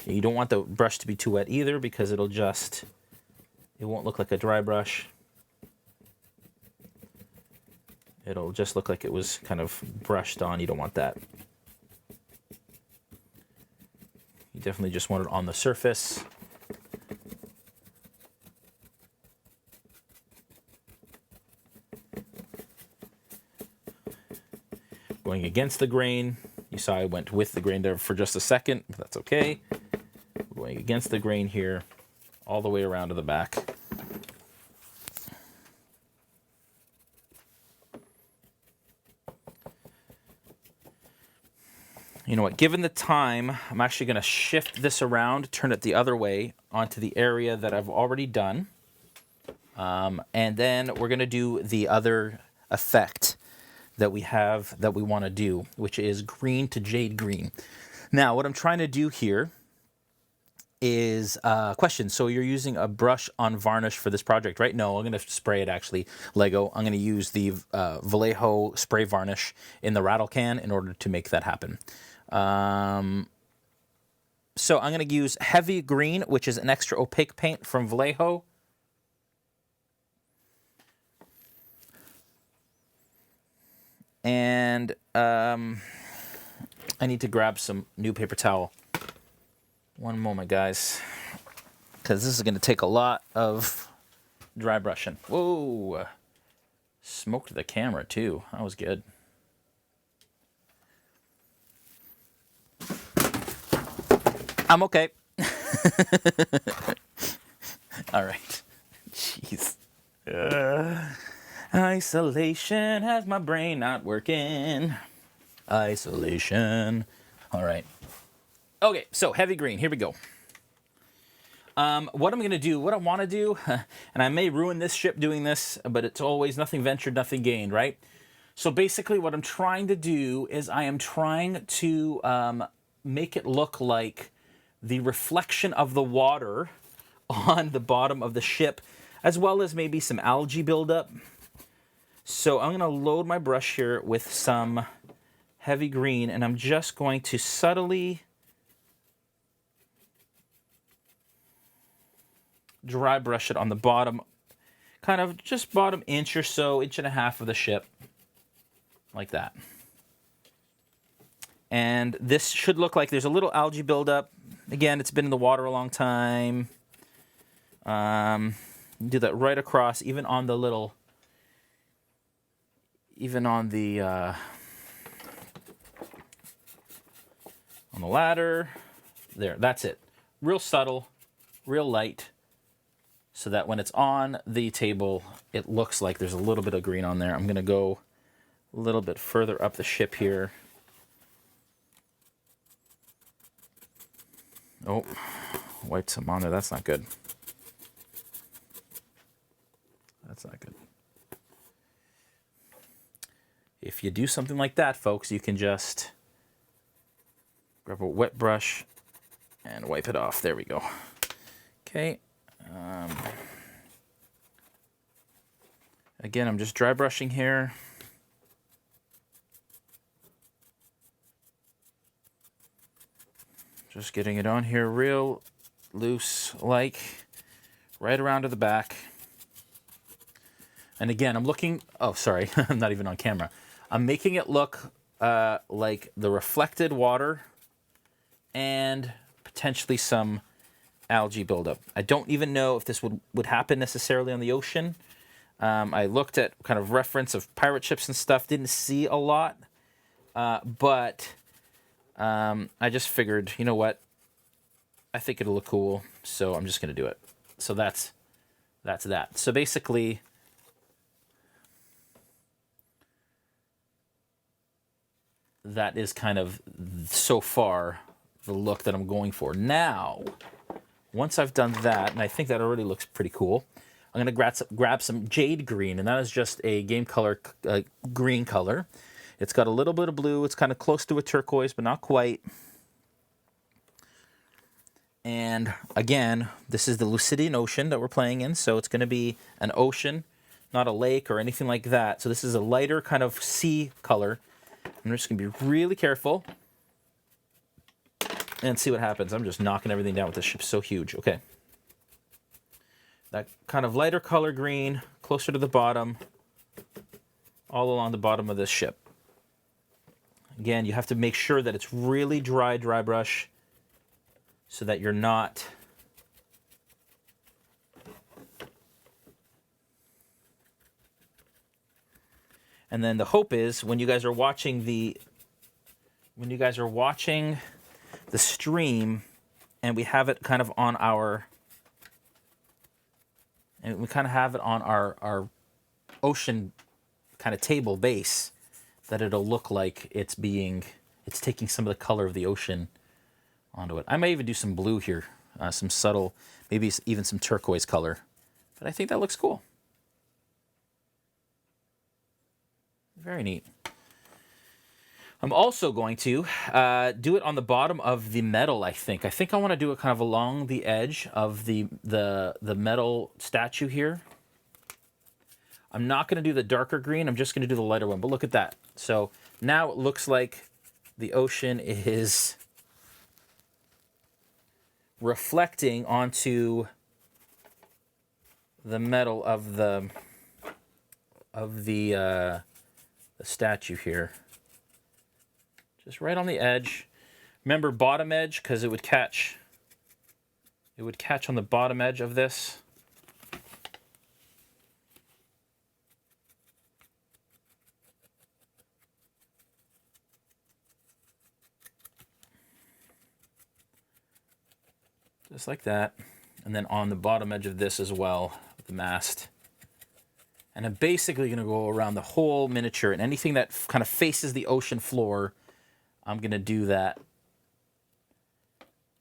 [SPEAKER 1] You don't want the brush to be too wet either, because it won't look like a dry brush. It'll just look like it was kind of brushed on. You don't want that. You definitely just want it on the surface. Going against the grain. You saw I went with the grain there for just a second, but that's okay. Going against the grain here, all the way around to the back. You know what, given the time, I'm actually going to shift this around, turn it the other way onto the area that I've already done. And then we're going to do the other effect that we have that we want to do, which is green to jade green. Now, what I'm trying to do here is question. So you're using a brush on varnish for this project, right? No, I'm going to spray it actually, Lego. I'm going to use the Vallejo spray varnish in the rattle can in order to make that happen. So I'm going to use heavy green, which is an extra opaque paint from Vallejo. And I need to grab some new paper towel. One moment, guys, because this is going to take a lot of dry brushing. Whoa. Smoked the camera, too. That was good. I'm okay. All right. Jeez. Isolation has my brain not working. Isolation. All right. Okay, so heavy green. Here we go. What I'm going to do, what I want to do, and I may ruin this ship doing this, but it's always nothing ventured, nothing gained, right? So basically what I'm trying to do is I am trying to make it look like the reflection of the water on the bottom of the ship, as well as maybe some algae buildup. So I'm going to load my brush here with some heavy green, and I'm just going to subtly dry brush it on the bottom, kind of just bottom inch or so, inch and a half of the ship, like that. And this should look like there's a little algae buildup. Again, it's been in the water a long time. Do that right across, even on the little, even on the ladder. There, that's it. Real subtle, real light, so that when it's on the table, it looks like there's a little bit of green on there. I'm going to go a little bit further up the ship here. Oh, wiped some on there. That's not good. That's not good. If you do something like that, folks, you can just grab a wet brush and wipe it off. There we go. Okay. Again, I'm just dry brushing here. Just getting it on here real loose, like right around to the back. And again, I'm looking, oh, sorry, I'm not even on camera. I'm making it look like the reflected water and potentially some algae buildup. I don't even know if this would happen necessarily on the ocean. I looked at kind of reference of pirate ships and stuff, didn't see a lot, but I just figured, you know what? I think it'll look cool, so I'm just going to do it. So that's that. So basically, that is kind of, so far, the look that I'm going for. Now, once I've done that, and I think that already looks pretty cool, I'm going to grab some jade green, and that is just a game color green color. It's got a little bit of blue. It's kind of close to a turquoise, but not quite. And again, this is the Lucidian Ocean that we're playing in, so it's going to be an ocean, not a lake or anything like that. So this is a lighter kind of sea color. I'm just going to be really careful and see what happens. I'm just knocking everything down with this ship. So huge. Okay. That kind of lighter color green, closer to the bottom, all along the bottom of this ship. Again, you have to make sure that it's really dry brush so that you're not and then the hope is when you guys are watching the stream and we have it kind of on our ocean kind of table base, that it'll look like it's taking some of the color of the ocean onto it. I may even do some blue here, some subtle, maybe even some turquoise color. But I think that looks cool. Very neat. I'm also going to do it on the bottom of the metal, I think. I think I want to do it kind of along the edge of the metal statue here. I'm not going to do the darker green. I'm just going to do the lighter one. But look at that. So now it looks like the ocean is reflecting onto the metal of the statue here. Just right on the edge. Remember bottom edge, because it would catch it would catch on the bottom edge of this. Just like that. And then on the bottom edge of this as well, the mast. And I'm basically going to go around the whole miniature, and anything that kind of faces the ocean floor, I'm going to do that.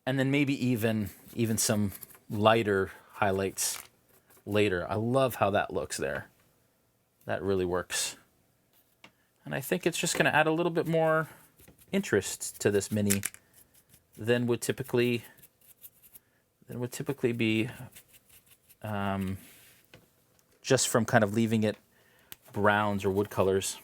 [SPEAKER 1] And then maybe even some lighter highlights later. I love how that looks there. That really works. And I think it's just going to add a little bit more interest to this mini than would typically be just from kind of leaving it browns or wood colors.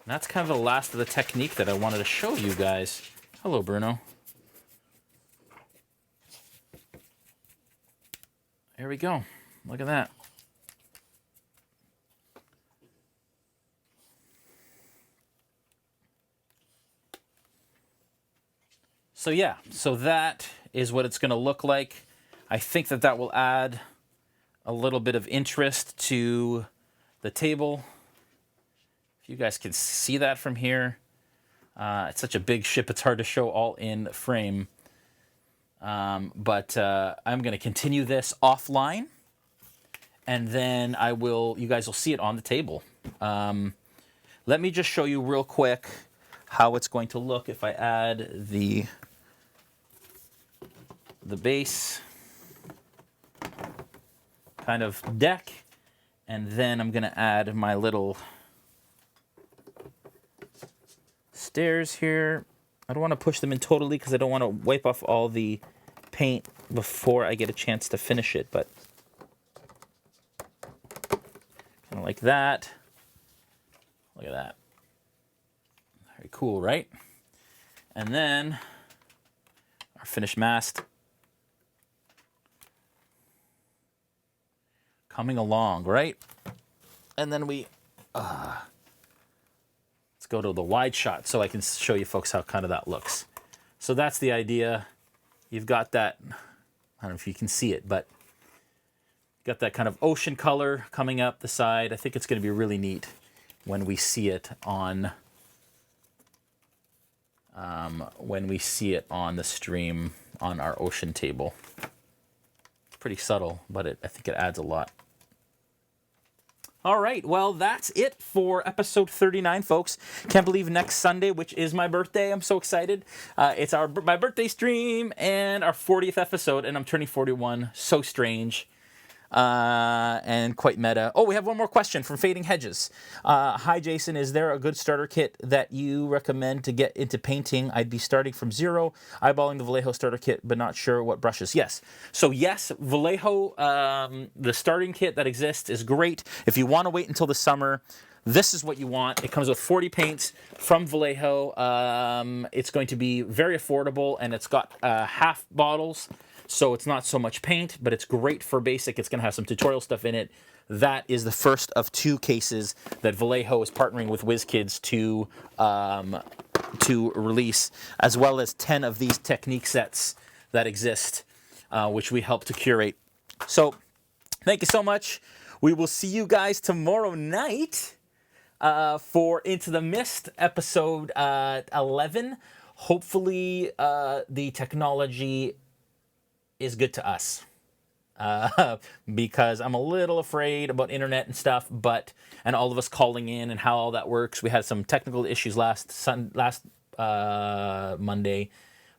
[SPEAKER 1] And that's kind of the last of the technique that I wanted to show you guys. Hello, Bruno. There we go. Look at that. So yeah, so that is what it's going to look like. I think that that will add a little bit of interest to the table. If you guys can see that from here, it's such a big ship, it's hard to show all in frame. But I'm going to continue this offline, and then you guys will see it on the table. Let me just show you real quick how it's going to look if I add the base kind of deck, and then I'm going to add my little stairs here. I don't want to push them in totally because I don't want to wipe off all the paint before I get a chance to finish it, but kind of like that. Look at that. Very cool, right? And then our finished mast coming along, right? And then let's go to the wide shot so I can show you folks how kind of that looks. So that's the idea. You've got that, I don't know if you can see it, but got that kind of ocean color coming up the side. I think it's going to be really neat when we see it on the stream on our ocean table. It's pretty subtle, but I think it adds a lot. All right, well, that's it for episode 39, folks. Can't believe next Sunday, which is my birthday. I'm so excited. It's my birthday stream and our 40th episode, and I'm turning 41. So strange. And quite meta. Oh, we have one more question from Fading Hedges. Hi, Jason. Is there a good starter kit that you recommend to get into painting? I'd be starting from zero, eyeballing the Vallejo starter kit, but not sure what brushes. Yes. So yes, Vallejo, the starting kit that exists is great. If you want to wait until the summer, this is what you want. It comes with 40 paints from Vallejo. It's going to be very affordable, and it's got half bottles. So it's not so much paint, but it's great for basic. It's going to have some tutorial stuff in it. That is the first of 2 cases that Vallejo is partnering with WizKids to release, as well as 10 of these technique sets that exist, which we help to curate. So thank you so much. We will see you guys tomorrow night for Into the Mist, episode 11. Hopefully the technology is good to us, because I'm a little afraid about internet and stuff, and all of us calling in and how all that works. We had some technical issues last Monday,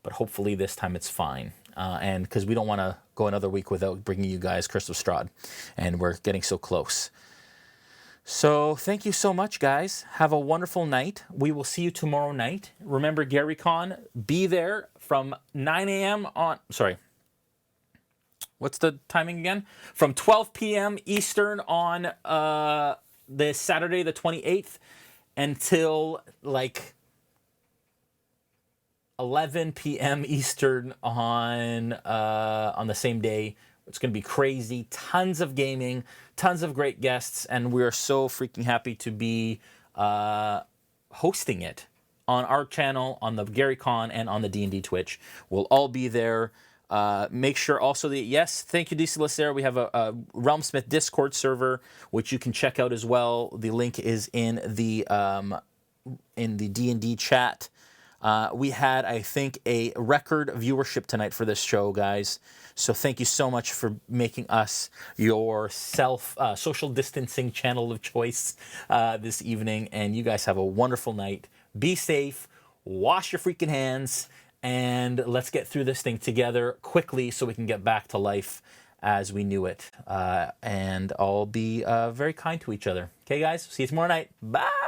[SPEAKER 1] but hopefully this time it's fine. And because we don't want to go another week without bringing you guys Curse of Strahd, and we're getting so close. So thank you so much, guys. Have a wonderful night. We will see you tomorrow night. Remember, GaryCon, be there from 9 a.m. on, sorry, what's the timing again? From 12 p.m. Eastern on this Saturday, the 28th, until like 11 p.m. Eastern on the same day It's going to be crazy. Tons of gaming, tons of great guests, and we're so freaking happy to be hosting it on our channel, on the Gary Con, and on the D&D Twitch. We'll all be there. Make sure also that, yes, thank you, DC Lister. We have a RealmSmith Discord server, which you can check out as well. The link is in the D&D chat. We had, I think, a record viewership tonight for this show, guys. So thank you so much for making us your social distancing channel of choice this evening. And you guys have a wonderful night. Be safe. Wash your freaking hands. And let's get through this thing together quickly so we can get back to life as we knew it. And all be very kind to each other. Okay, guys? See you tomorrow night. Bye.